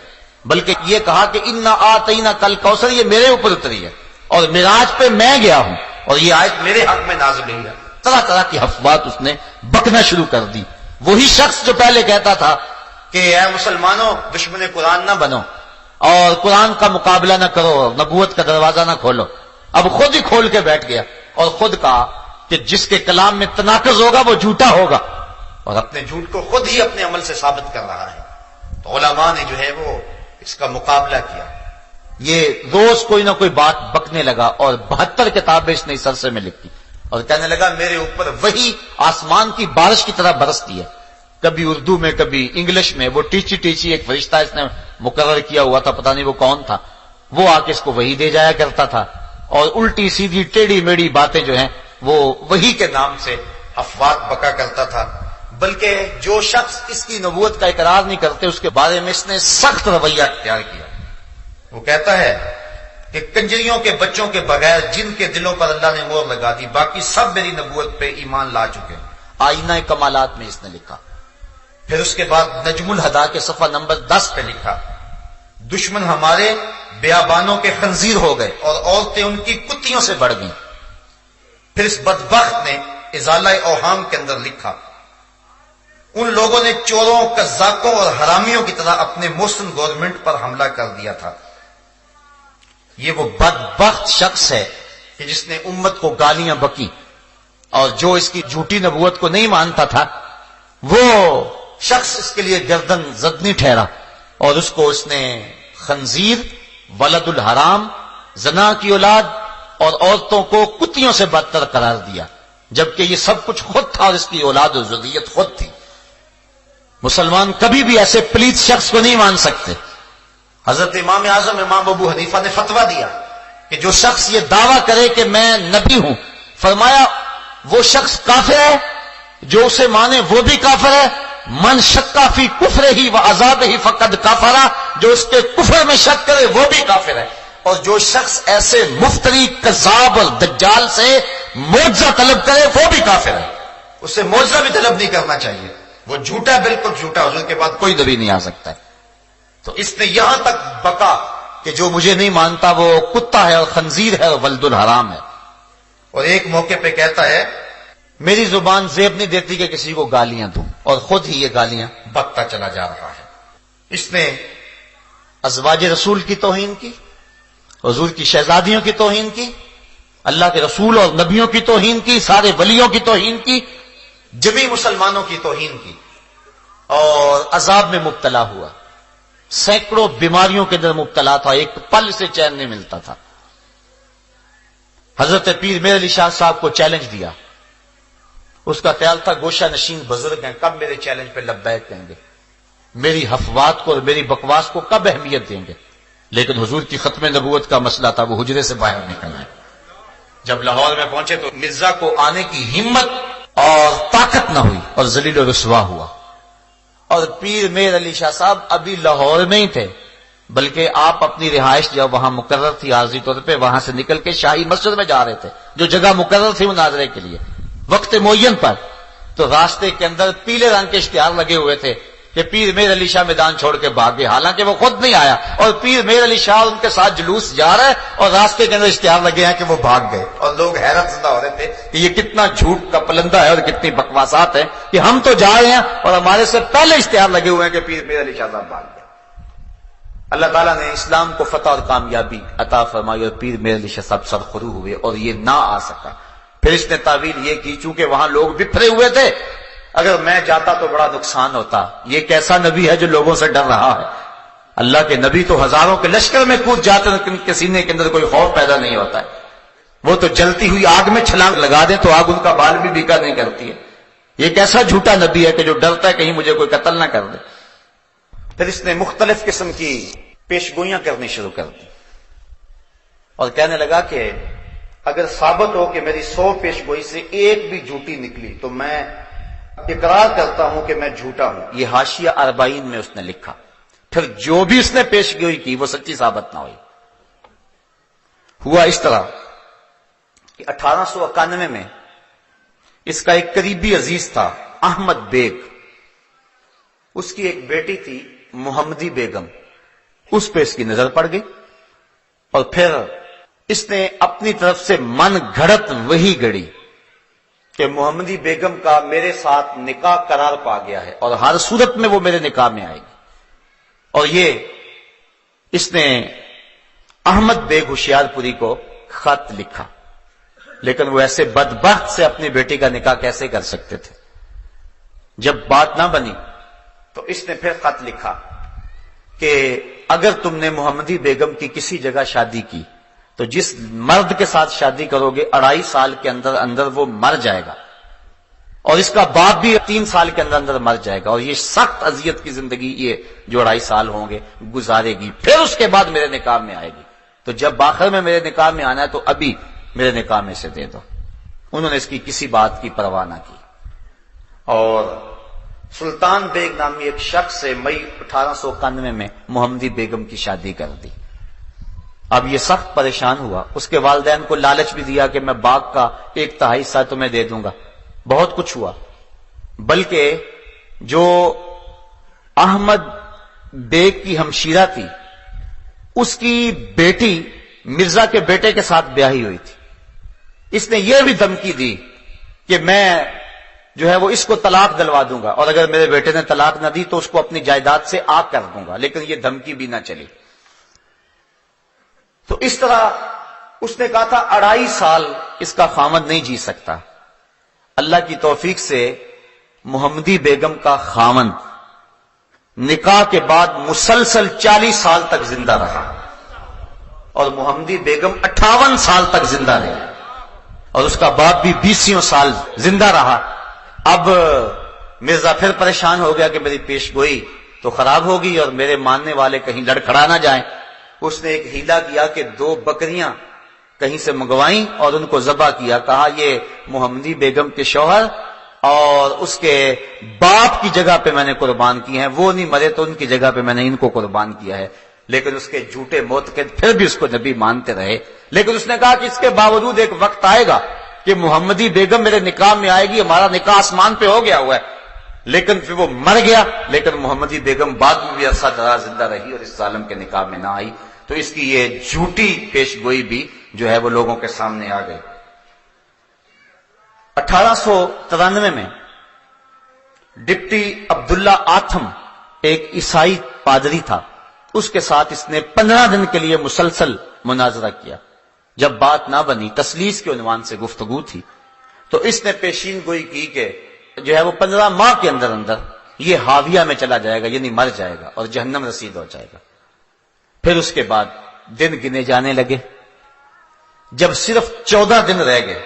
بلکہ یہ کہا کہ انا آتینا کل کوثر یہ میرے اوپر اتری ہے اور معراج پہ میں گیا ہوں اور یہ آیت میرے حق میں نازل ہوئی ہے. طرح طرح کی حفوات اس نے بکنا شروع کر دی. وہی شخص جو پہلے کہتا تھا کہ اے مسلمانوں دشمن قرآن نہ بنو اور قرآن کا مقابلہ نہ کرو، نبوت کا دروازہ نہ کھولو، اب خود ہی کھول کے بیٹھ گیا اور خود کہا کہ جس کے کلام میں تناقض ہوگا وہ جھوٹا ہوگا اور اپنے جھوٹ کو خود ہی اپنے عمل سے ثابت کر رہا ہے. تو علماء نے جو ہے وہ اس کا مقابلہ کیا. یہ روز کوئی نہ کوئی بات بکنے لگا اور 72 کتابیں اس نے اس عرصے میں لکھی اور کہنے لگا میرے اوپر وہی آسمان کی بارش کی طرح برستی ہے، کبھی اردو میں کبھی انگلش میں. وہ ٹیچی ٹیچی ایک فرشتہ اس نے مقرر کیا ہوا تھا، پتہ نہیں وہ کون تھا، وہ آ کے اس کو وہی دے جایا کرتا تھا اور الٹی سیدھی ٹیڑھی میڑھی باتیں جو ہیں وہ وہی کے نام سے افوات بکا کرتا تھا. بلکہ جو شخص اس کی نبوت کا اقرار نہیں کرتے اس کے بارے میں اس نے سخت رویہ اختیار کیا. وہ کہتا ہے کہ کنجریوں کے بچوں کے بغیر جن کے دلوں پر اللہ نے مہر لگا دی باقی سب میری نبوت پہ ایمان لا چکے. آئینہ کمالات میں اس نے لکھا. پھر اس کے بعد نجم الہدا کے صفحہ نمبر 10 پہ لکھا دشمن ہمارے بیابانوں کے خنزیر ہو گئے اور عورتیں ان کی کتیوں سے بڑھ گئیں. پھر اس بدبخت نے ازالہ اوہام کے اندر لکھا ان لوگوں نے چوروں، قزاقوں اور حرامیوں کی طرح اپنے مسلم گورنمنٹ پر حملہ کر دیا تھا۔ یہ وہ بدبخت شخص ہے کہ جس نے امت کو گالیاں بکی، اور جو اس کی جھوٹی نبوت کو نہیں مانتا تھا وہ شخص اس کے لیے گردن زدنی ٹھہرا، اور اس کو اس نے خنزیر، ولد الحرام، زنا کی اولاد اور عورتوں کو کتیوں سے بدتر قرار دیا، جبکہ یہ سب کچھ خود تھا اور اس کی اولاد و ذریت خود تھی۔ مسلمان کبھی بھی ایسے پلیت شخص کو نہیں مان سکتے۔ حضرت امام اعظم امام ابو حنیفہ نے فتویٰ دیا کہ جو شخص یہ دعویٰ کرے کہ میں نبی ہوں، فرمایا وہ شخص کافر ہے، جو اسے مانے وہ بھی کافر ہے۔ من شکا فی کفر ہی و عذاب ہی فقد کافرا، جو اس کے کفر میں شک کرے وہ بھی کافر ہے۔ اور جو شخص ایسے مفتری، کذاب اور دجال سے معجزہ طلب کرے وہ بھی کافر ہے۔ اسے معجزہ بھی طلب نہیں کرنا چاہیے، وہ جھوٹا، بالکل جھوٹا، حضور کے بعد کوئی نبی نہیں آ سکتا ہے۔ تو اس نے یہاں تک بکا کہ جو مجھے نہیں مانتا وہ کتا ہے اور خنزیر ہے اور ولد الحرام ہے۔ اور ایک موقع پہ کہتا ہے میری زبان زیب نہیں دیتی کہ کسی کو گالیاں دوں، اور خود ہی یہ گالیاں بکتا چلا جا رہا ہے۔ اس نے ازواج رسول کی توہین کی، حضور کی شہزادیوں کی توہین کی، اللہ کے رسول اور نبیوں کی توہین کی، سارے ولیوں کی توہین کی، جمی مسلمانوں کی توہین کی، اور عذاب میں مبتلا ہوا، سینکڑوں بیماریوں کے اندر مبتلا تھا، ایک پل سے چین نہیں ملتا تھا۔ حضرت پیر میر علی شاہ صاحب کو چیلنج دیا، اس کا خیال تھا گوشہ نشین بزرگ ہیں، کب میرے چیلنج پہ لبیک کہیں گے، میری حفوات کو اور میری بکواس کو کب اہمیت دیں گے۔ لیکن حضور کی ختم نبوت کا مسئلہ تھا، وہ حجرے سے باہر نکل آئے۔ جب لاہور میں پہنچے تو مرزا کو آنے کی ہمت اور طاقت نہ ہوئی اور ذلیل و رسوا ہوا، اور پیر میر علی شاہ صاحب ابھی لاہور میں ہی تھے، بلکہ آپ اپنی رہائش جب وہاں مقرر تھی عارضی طور پہ، وہاں سے نکل کے شاہی مسجد میں جا رہے تھے جو جگہ مقرر تھی مناظرے کے لیے وقت معین پر، تو راستے کے اندر پیلے رنگ کے اشتہار لگے ہوئے تھے کہ پیر میر علی شاہ میدان چھوڑ کے بھاگ گئے، حالانکہ وہ خود نہیں آیا، اور پیر میر علی شاہ ان کے ساتھ جلوس جا رہا ہے اور راستے کے اندر اشتہار لگے ہیں کہ وہ بھاگ گئے، اور لوگ حیرت زدہ ہو رہے تھے کہ یہ کتنا جھوٹ کا پلندہ ہے اور کتنی بکواسات ہیں کہ ہم تو جا رہے ہیں اور ہمارے سے پہلے اشتہار لگے ہوئے ہیں کہ پیر میر علی شاہ صاحب بھاگ گئے۔ اللہ تعالیٰ نے اسلام کو فتح اور کامیابی عطا فرمائی، اور پیر میر علی شاہ صاحب سرخرو ہوئے اور یہ نہ آ سکا۔ پھر اس نے تعویل یہ کی چونکہ وہاں لوگ بکھرے ہوئے تھے، اگر میں جاتا تو بڑا نقصان ہوتا، یہ کیسا نبی ہے جو لوگوں سے ڈر رہا ہے؟ اللہ کے نبی تو ہزاروں کے لشکر میں کود جاتے ہیں، ان کے سینے کے اندر کوئی خوف پیدا نہیں ہوتا ہے، وہ تو جلتی ہوئی آگ میں چھلانگ لگا دیں تو آگ ان کا بال بھی بیکا نہیں کرتی ہے۔ یہ کیسا جھوٹا نبی ہے کہ جو ڈرتا ہے کہیں مجھے کوئی قتل نہ کر دے۔ پھر اس نے مختلف قسم کی پیشگوئیاں کرنی شروع کر دی، اور کہنے لگا کہ اگر ثابت ہو کہ میری 100 پیشگوئی سے ایک بھی جھوٹی نکلی تو میں اقرار کرتا ہوں کہ میں جھوٹا ہوں۔ یہ حاشیہ 40 میں اس نے لکھا۔ پھر جو بھی اس نے پیشگوئی کی وہ سچی ثابت نہ ہوئی۔ ہوا اس طرح کہ 1891 میں اس کا ایک قریبی عزیز تھا احمد بیگ، اس کی ایک بیٹی تھی محمدی بیگم، اس پہ اس کی نظر پڑ گئی، اور پھر اس نے اپنی طرف سے من گھڑت وہی گڑی کہ محمدی بیگم کا میرے ساتھ نکاح قرار پا گیا ہے اور ہر صورت میں وہ میرے نکاح میں آئے گی، اور یہ اس نے احمد بیگ ہوشیار پوری کو خط لکھا۔ لیکن وہ ایسے بدبخت سے اپنی بیٹی کا نکاح کیسے کر سکتے تھے؟ جب بات نہ بنی تو اس نے پھر خط لکھا کہ اگر تم نے محمدی بیگم کی کسی جگہ شادی کی تو جس مرد کے ساتھ شادی کرو گے 2.5 سال کے اندر اندر وہ مر جائے گا، اور اس کا باپ بھی 3 سال کے اندر اندر مر جائے گا، اور یہ سخت اذیت کی زندگی یہ جو 2.5 سال ہوں گے گزارے گی، پھر اس کے بعد میرے نکاح میں آئے گی، تو جب آخر میں میرے نکاح میں آنا ہے تو ابھی میرے نکاح میں سے دے دو۔ انہوں نے اس کی کسی بات کی پرواہ نہ کی، اور سلطان بیگ نامی ایک شخص سے مئی 1891 میں محمدی بیگم کی شادی کر دی۔ اب یہ سخت پریشان ہوا، اس کے والدین کو لالچ بھی دیا کہ میں باغ کا 1/3 حصہ تمہیں دے دوں گا، بہت کچھ ہوا، بلکہ جو احمد بیگ کی ہمشیرہ تھی اس کی بیٹی مرزا کے بیٹے کے ساتھ بیاہی ہوئی تھی، اس نے یہ بھی دھمکی دی کہ میں جو ہے وہ اس کو طلاق دلوا دوں گا، اور اگر میرے بیٹے نے طلاق نہ دی تو اس کو اپنی جائیداد سے آگ کر دوں گا، لیکن یہ دھمکی بھی نہ چلی۔ تو اس طرح اس نے کہا تھا 2.5 سال اس کا خامد نہیں جی سکتا۔ اللہ کی توفیق سے محمدی بیگم کا خامد نکاح کے بعد مسلسل 40 سال تک زندہ رہا، اور محمدی بیگم 58 سال تک زندہ رہی، اور اس کا باپ بھی 20 سال زندہ رہا۔ اب مرزا پھر پریشان ہو گیا کہ میری پیش گوئی تو خراب ہوگی اور میرے ماننے والے کہیں لڑکھڑا نہ جائیں۔ اس نے ایک ہیلا کیا کہ 2 بکریاں کہیں سے منگوائیں اور ان کو ذبح کیا، کہا یہ محمدی بیگم کے شوہر اور اس کے باپ کی جگہ پہ میں نے قربان کی ہیں، وہ نہیں مرے تو ان کی جگہ پہ میں نے ان کو قربان کیا ہے۔ لیکن اس کے جھوٹے معتقد پھر بھی اس کو نبی مانتے رہے، لیکن اس نے کہا کہ اس کے باوجود ایک وقت آئے گا کہ محمدی بیگم میرے نکاح میں آئے گی، ہمارا نکاح آسمان پہ ہو گیا ہوا ہے۔ لیکن پھر وہ مر گیا، لیکن محمدی بیگم بعد میں بھی عرصہ دراز زندہ رہی اور اس ظالم کے نکاح میں نہ آئی۔ تو اس کی یہ جھوٹی پیش گوئی بھی جو ہے وہ لوگوں کے سامنے آ گئی۔ 1893 میں ڈپٹی عبداللہ آتھم ایک عیسائی پادری تھا، اس کے ساتھ اس نے 15 دن کے لیے مسلسل مناظرہ کیا۔ جب بات نہ بنی، تسلیس کے عنوان سے گفتگو تھی، تو اس نے پیشین گوئی کی کہ جو ہے وہ 15 ماہ کے اندر اندر یہ حاویہ میں چلا جائے گا، یعنی مر جائے گا اور جہنم رسید ہو جائے گا۔ پھر اس کے بعد دن گنے جانے لگے، جب صرف 14 دن رہ گئے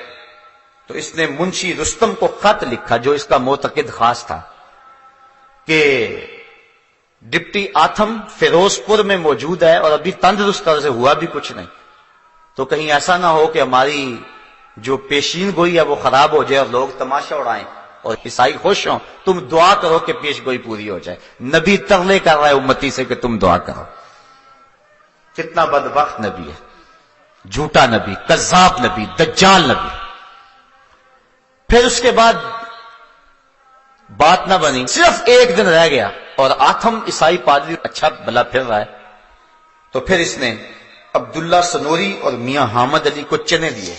تو اس نے منشی رستم کو خط لکھا جو اس کا معتقد خاص تھا کہ ڈپٹی آتھم فیروز پور میں موجود ہے اور ابھی تندرست طرح سے ہوا بھی کچھ نہیں، تو کہیں ایسا نہ ہو کہ ہماری جو پیشین گوئی ہے وہ خراب ہو جائے اور لوگ تماشا اڑائیں اور عیسائی خوش ہوں، تم دعا کرو کہ پیش گوئی پوری ہو جائے۔ نبی ترلے کر رہا ہے امتی سے کہ تم دعا کرو۔ کتنا بدبخت نبی ہے، جھوٹا نبی، کذاب نبی، دجال نبی۔ پھر اس کے بعد بات نہ بنی، صرف 1 دن رہ گیا اور آتھم عیسائی پادری اچھا بھلا پھر رہا ہے، تو پھر اس نے عبداللہ سنوری اور میاں حامد علی کو چنے دیے۔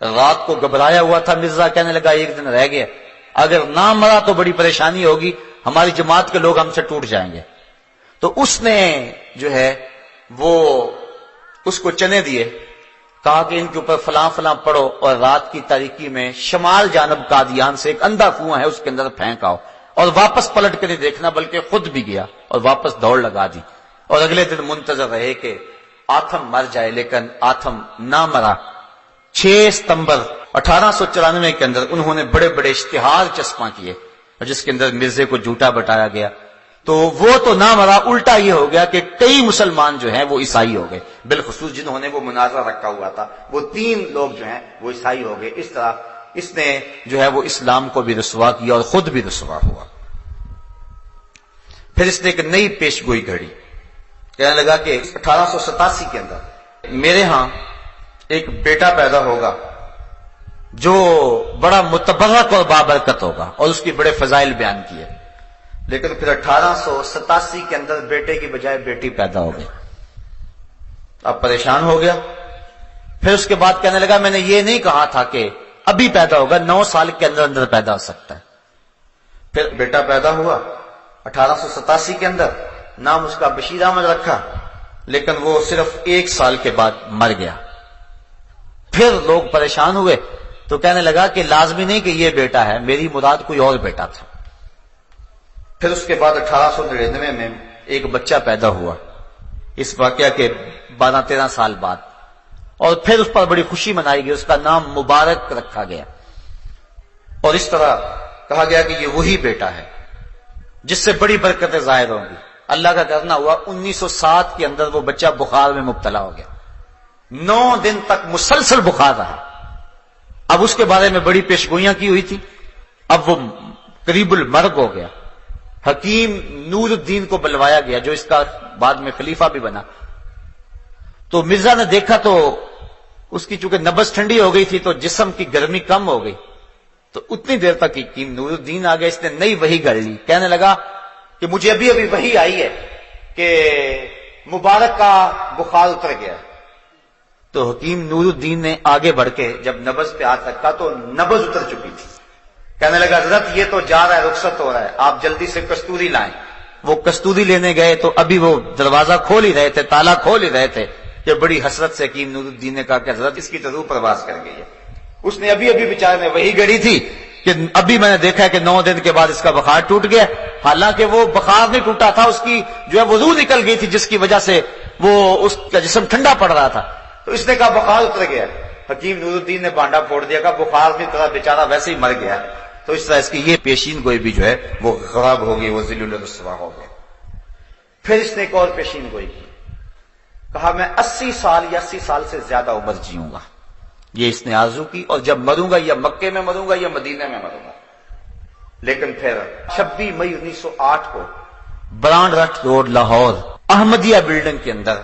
رات کو گھبرایا ہوا تھا مرزا، کہنے لگا 1 دن رہ گیا، اگر نہ مرا تو بڑی پریشانی ہوگی، ہماری جماعت کے لوگ ہم سے ٹوٹ جائیں گے۔ تو اس نے جو ہے وہ اس کو چنے دیے، کہا کہ ان کے اوپر فلاں فلاں پڑھو اور رات کی تاریکی میں شمال جانب قادیان سے ایک اندھا کنواں ہے اس کے اندر پھینک آؤ، اور واپس پلٹ کے نہیں دیکھنا، بلکہ خود بھی گیا اور واپس دوڑ لگا دی، اور اگلے دن منتظر رہے کہ آتھم مر جائے، لیکن آتھم نہ مرا۔ 6 ستمبر 1894 کے اندر انہوں نے بڑے بڑے اشتہار چسپاں کیے اور جس کے اندر مرزے کو جھوٹا بتایا گیا، تو وہ تو نہ مرا، الٹا یہ ہو گیا کہ کئی مسلمان جو ہیں وہ عیسائی ہو گئے، بالخصوص جنہوں نے وہ مناظرہ رکھا ہوا تھا وہ 3 لوگ جو ہیں وہ عیسائی ہو گئے۔ اس طرح اس نے جو ہے وہ اسلام کو بھی رسوا کیا اور خود بھی رسوا ہوا۔ پھر اس نے ایک نئی پیش گوئی گھڑی، کہنے لگا کہ 1887 کے اندر میرے ہاں ایک بیٹا پیدا ہوگا جو بڑا متبرک اور بابرکت ہوگا، اور اس کی بڑے فضائل بیان کیے۔ لیکن پھر 1887 کے اندر بیٹے کی بجائے بیٹی پیدا ہو گئی، اب پریشان ہو گیا۔ پھر اس کے بعد کہنے لگا میں نے یہ نہیں کہا تھا کہ ابھی پیدا ہوگا، 9 سال کے اندر اندر پیدا ہو سکتا ہے۔ پھر بیٹا پیدا ہوا 1887 کے اندر، نام اس کا بشیر احمد رکھا، لیکن وہ صرف 1 سال کے بعد مر گیا۔ پھر لوگ پریشان ہوئے تو کہنے لگا کہ لازمی نہیں کہ یہ بیٹا ہے، میری مراد کوئی اور بیٹا تھا۔ پھر اس کے بعد 1899 میں ایک بچہ پیدا ہوا اس واقعہ کے 12-13 سال بعد، اور پھر اس پر بڑی خوشی منائی گئی، اس کا نام مبارک رکھا گیا، اور اس طرح کہا گیا کہ یہ وہی بیٹا ہے جس سے بڑی برکتیں ظاہر ہوں گی۔ اللہ کا کرنا ہوا 1907 کے اندر وہ بچہ بخار میں مبتلا ہو گیا، 9 دن تک مسلسل بخار رہا۔ اب اس کے بارے میں بڑی پیشگوئیاں کی ہوئی تھی، اب وہ قریب المرگ ہو گیا۔ حکیم نور الدین کو بلوایا گیا جو اس کا بعد میں خلیفہ بھی بنا، تو مرزا نے دیکھا تو اس کی چونکہ نبض ٹھنڈی ہو گئی تھی تو جسم کی گرمی کم ہو گئی، تو اتنی دیر تک حکیم نور الدین آ گیا، اس نے نئی وحی گھڑ لی، کہنے لگا کہ مجھے ابھی ابھی وحی آئی ہے کہ مبارک کا بخار اتر گیا۔ تو حکیم نور الدین نے آگے بڑھ کے جب نبض پہ ہاتھ رکھا تو نبض اتر چکی تھی، کہنے لگا حضرت یہ تو جا رہا ہے، رخصت ہو رہا ہے، آپ جلدی سے کستوری لائیں۔ وہ کستوری لینے گئے تو ابھی وہ دروازہ کھول ہی رہے تھے، تالا کھول ہی رہے تھے کہ بڑی حسرت سے حکیم نور الدین نے کہا کہ حضرت اس کی تو روح پرواز کر گئی ہے۔ اس نے ابھی بیچارے نے وہی گڑی تھی کہ ابھی میں نے دیکھا ہے کہ 9 دن کے بعد اس کا بخار ٹوٹ گیا، حالانکہ وہ بخار نہیں ٹوٹا تھا، اس کی جو ہے وہ روح نکل گئی تھی جس کی وجہ سے وہ اس کا جسم ٹھنڈا پڑ رہا تھا۔ تو اس نے کہا بخار اتر گیا۔ حکیم نور الدین نے بانڈا پھوڑ دیا، کہا بخار نہیں اترا، بیچارہ ویسے ہی مر گیا۔ تو اس طرح اس کی یہ پیشین گوئی بھی جو ہے وہ خراب ہو گئی، وہ ذلیل الرسوا ہو گیا۔ پھر اس نے ایک اور پیشین گوئی کی، کہا میں 80 سال یا 80 سال سے زیادہ عمر جیوں گا، یہ اس نے آرزو کی، اور جب مروں گا یا مکے میں مروں گا یا مدینے میں مروں گا۔ لیکن پھر 26 مئی 1908 کو برانڈ رٹ روڈ لاہور احمدیہ بلڈنگ کے اندر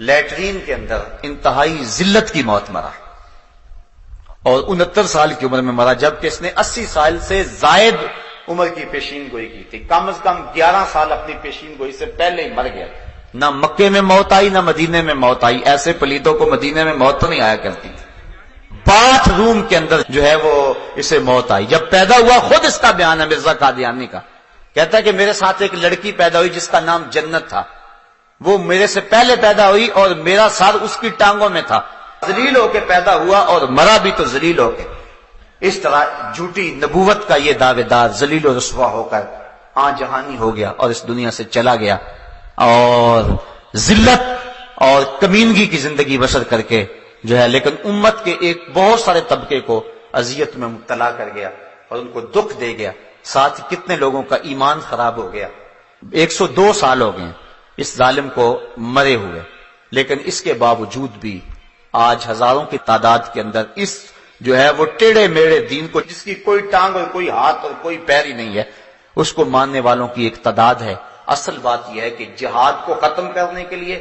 لیٹرین کے اندر انتہائی ذلت کی موت مرا، اور 69 سال کی عمر میں مرا، جبکہ اس نے 80 سال سے زائد عمر کی پیشین گوئی کی تھی۔ کم از کم 11 سال اپنی پیشین گوئی سے پہلے ہی مر گیا۔ نہ مکے میں موت آئی نہ مدینے میں موت آئی، ایسے پلیتوں کو مدینے میں موت تو نہیں آیا کرتی تھی۔ باتھ روم کے اندر جو ہے وہ اسے موت آئی۔ جب پیدا ہوا، خود اس کا بیان ہے مرزا قادیانی کا، کہتا ہے کہ میرے ساتھ ایک لڑکی پیدا ہوئی جس کا نام جنت تھا، وہ میرے سے پہلے پیدا ہوئی اور میرا سر اس کی ٹانگوں میں تھا، ذلیل ہو کے پیدا ہوا اور مرا بھی تو ذلیل ہو کے۔ اس طرح جھوٹی نبوت کا یہ دعوے دار ذلیل و رسوا ہو کر جہانی ہو گیا اور اس دنیا سے چلا گیا، اور ذلت اور کمینگی کی زندگی بسر کر کے جو ہے، لیکن امت کے ایک بہت سارے طبقے کو اذیت میں مبتلا کر گیا اور ان کو دکھ دے گیا، ساتھ کتنے لوگوں کا ایمان خراب ہو گیا۔ 102 سال ہو گئے اس ظالم کو مرے ہوئے، لیکن اس کے باوجود بھی آج ہزاروں کی تعداد کے اندر اس جو ہے وہ ٹیڑے میڑے دین کو، جس کی کوئی ٹانگ اور کوئی ہاتھ اور کوئی پیر ہی نہیں ہے، اس کو ماننے والوں کی ایک تعداد ہے۔ اصل بات یہ ہے کہ جہاد کو ختم کرنے کے لیے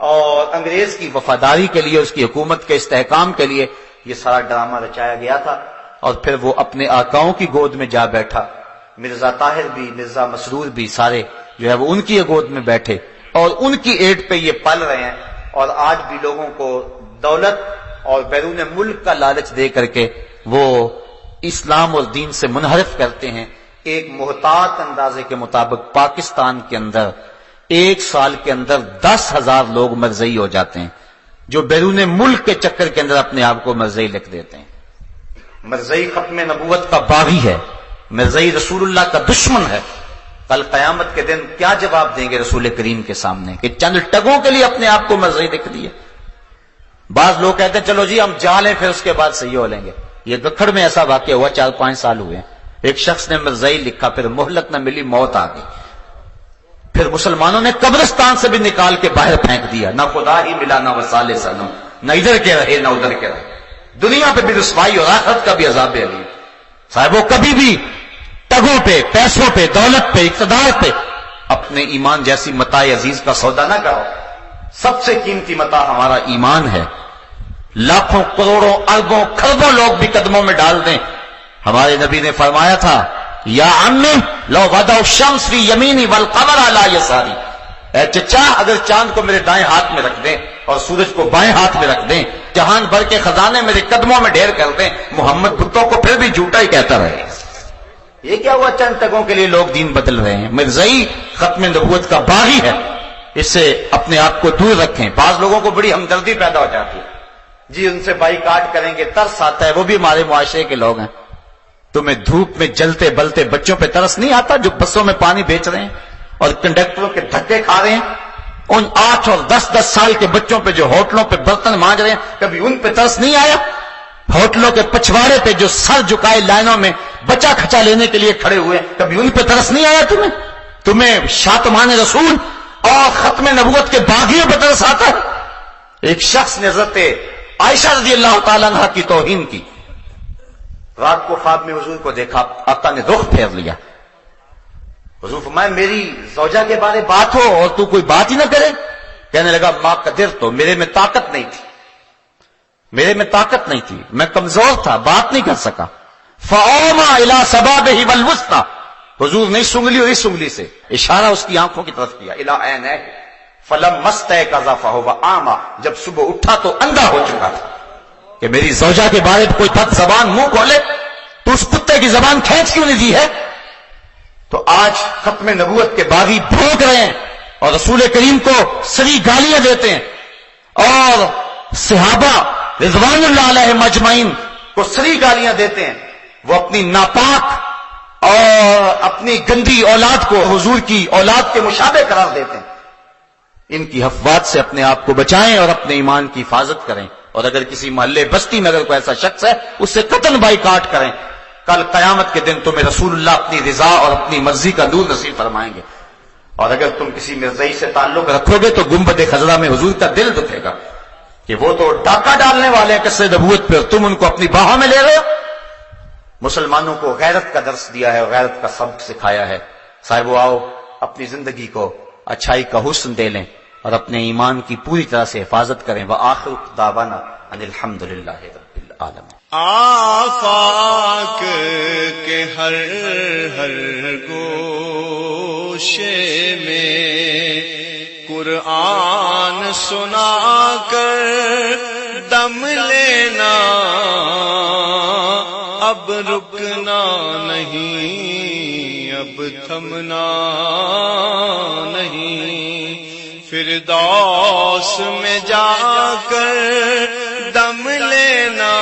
اور انگریز کی وفاداری کے لیے، اس کی حکومت کے استحکام کے لیے یہ سارا ڈرامہ رچایا گیا تھا، اور پھر وہ اپنے آقاؤں کی گود میں جا بیٹھا۔ مرزا طاہر بھی، مرزا مسرور بھی، سارے جو ہے وہ ان کی گود میں بیٹھے اور ان کی ایٹ پہ یہ پل رہے ہیں، اور آج بھی لوگوں کو دولت اور بیرون ملک کا لالچ دے کر کے وہ اسلام اور دین سے منحرف کرتے ہیں۔ ایک محتاط اندازے کے مطابق پاکستان کے اندر 1 سال کے اندر 10,000 لوگ مرزئی ہو جاتے ہیں، جو بیرون ملک کے چکر کے اندر اپنے آپ کو مرزئی لکھ دیتے ہیں۔ مرزئی ختم نبوت کا باغی ہے، مرزئی رسول اللہ کا دشمن ہے۔ کل قیامت کے دن کیا جواب دیں گے رسول کریم کے سامنے کہ چند ٹگوں کے لیے اپنے آپ کو مرزئی لکھ دیے۔ بعض لوگ کہتے ہیں چلو جی ہم جا لیں پھر اس کے بعد صحیح ہو لیں گے۔ یہ گکھڑ میں ایسا واقعہ ہوا، 4-5 سال ہوئے، ایک شخص نے مرزئی لکھا، پھر مہلت نہ ملی، موت آ گئی، پھر مسلمانوں نے قبرستان سے بھی نکال کے باہر پھینک دیا، نہ خدا ہی ملا نہ وصال سنم، نہ ادھر کے رہے نہ ادھر کے رہے۔ دنیا پہ بھی رسوائی اور آخرت کا بھی عذاب علیم۔ صاحبوں کبھی بھی ٹگوں پہ، پیسوں پہ، دولت پہ، اقتدار پہ اپنے ایمان جیسی متاع عزیز کا سودا نہ کرو۔ سب سے قیمتی متاع ہمارا ایمان ہے۔ لاکھوں کروڑوں اربوں کھربوں لوگ بھی قدموں میں ڈال دیں، ہمارے نبی نے فرمایا تھا یا عمی لو وضع الشمس فی یمینی والقمر علی یساری، اے چچا اگر چاند کو میرے دائیں ہاتھ میں رکھ دیں اور سورج کو بائیں ہاتھ میں رکھ دیں، جہان بھر کے خزانے میرے قدموں میں ڈھیر کر دیں، محمد بتوں کو پھر بھی جھوٹا ہی کہتا رہے۔ یہ کیا ہوا چند تگوں کے لیے لوگ دین بدل رہے ہیں؟ مرزئی ختم نبوت کا باغی ہے، اس سے اپنے آپ کو دور رکھیں۔ بعض لوگوں کو بڑی ہمدردی پیدا ہو جاتی ہے، جی ان سے بائیکاٹ کریں گے، ترس آتا ہے، وہ بھی ہمارے معاشرے کے لوگ ہیں۔ تمہیں دھوپ میں جلتے بلتے بچوں پہ ترس نہیں آتا جو بسوں میں پانی بیچ رہے ہیں اور کنڈکٹروں کے دھکے کھا رہے ہیں؟ ان 8 اور 10 سال کے بچوں پہ جو ہوٹلوں پہ برتن مانج رہے ہیں، کبھی ان پہ ترس نہیں آیا؟ ہوٹلوں کے پچھواڑے پہ جو سر جھکائے لائنوں میں بچہ کھچا لینے کے لیے کھڑے ہوئے، کبھی ان پہ ترس نہیں آیا تمہیں شاتمان رسول اور ختم نبوت کے باغیوں پہ ترس آتا ہے؟ ایک شخص نے حضرت عائشہ رضی اللہ تعالیٰ عنہ کی توہین کی، رات کو خواب میں حضور کو دیکھا، آقا نے رخ پھیر لیا، حضور فرمایا میری زوجہ کے بارے بات ہو اور تو کوئی بات ہی نہ کرے؟ کہنے لگا ما قدر، تو میرے میں طاقت نہیں تھی، میں کمزور تھا، بات نہیں کر سکا۔ فَأَوْمَا إِلَى سَبَابِهِ وَالْوُسْطَى، حضور نے اس انگلی اور اس انگلی سے اشارہ اس کی آنکھوں کی طرف کیا، إِلَى عَيْنَيْهِ فَلَمَّا اسْتَيْقَظَ فَهُوَ أَعْمَى، جب صبح اٹھا تو اندھا ہو چکا تھا۔ کہ میری زوجہ کے بارے میں کوئی بد زبان منہ کھولے تو اس کتے کی زبان کھینچ کیوں نہیں دی ہے؟ تو آج ختم نبوت کے باغی بھونک رہے ہیں اور رسول کریم کو سری گالیاں دیتے ہیں اور صحابہ رضوان اللہ علیہ مجمعین کو سری گالیاں دیتے ہیں. وہ اپنی ناپاک اور اپنی گندی اولاد کو حضور کی اولاد کے مشابہ قرار دیتے ہیں. ان کی حفوات سے اپنے آپ کو بچائیں اور اپنے ایمان کی حفاظت کریں. اور اگر کسی محلے بستی میں اگر کوئی ایسا شخص ہے اس سے قطعاً بائیکاٹ کریں. کل قیامت کے دن تمہیں رسول اللہ اپنی رضا اور اپنی مرضی کا نور نصیب فرمائیں گے. اور اگر تم کسی مرزائی سے تعلق رکھو گے تو گنبد خضرا میں حضور کا دل دکھے گا کہ وہ تو ڈاکہ ڈالنے والے ہیں قصے نبوت پہ، تم ان کو اپنی باہوں میں لے رہے ہو. مسلمانوں کو غیرت کا درس دیا ہے اور غیرت کا سبق سکھایا ہے. صاحبو آؤ اپنی زندگی کو اچھائی کا حسن دے لیں اور اپنے ایمان کی پوری طرح سے حفاظت کریں. وآخر دعوانا ان الحمدللہ رب العالمین. آفاق کے ہر ہر گوشے میں قرآن سنا کر دم لینا، اب رکنا نہیں، اب تھمنا نہیں، فردوس میں جا کر دم لینا.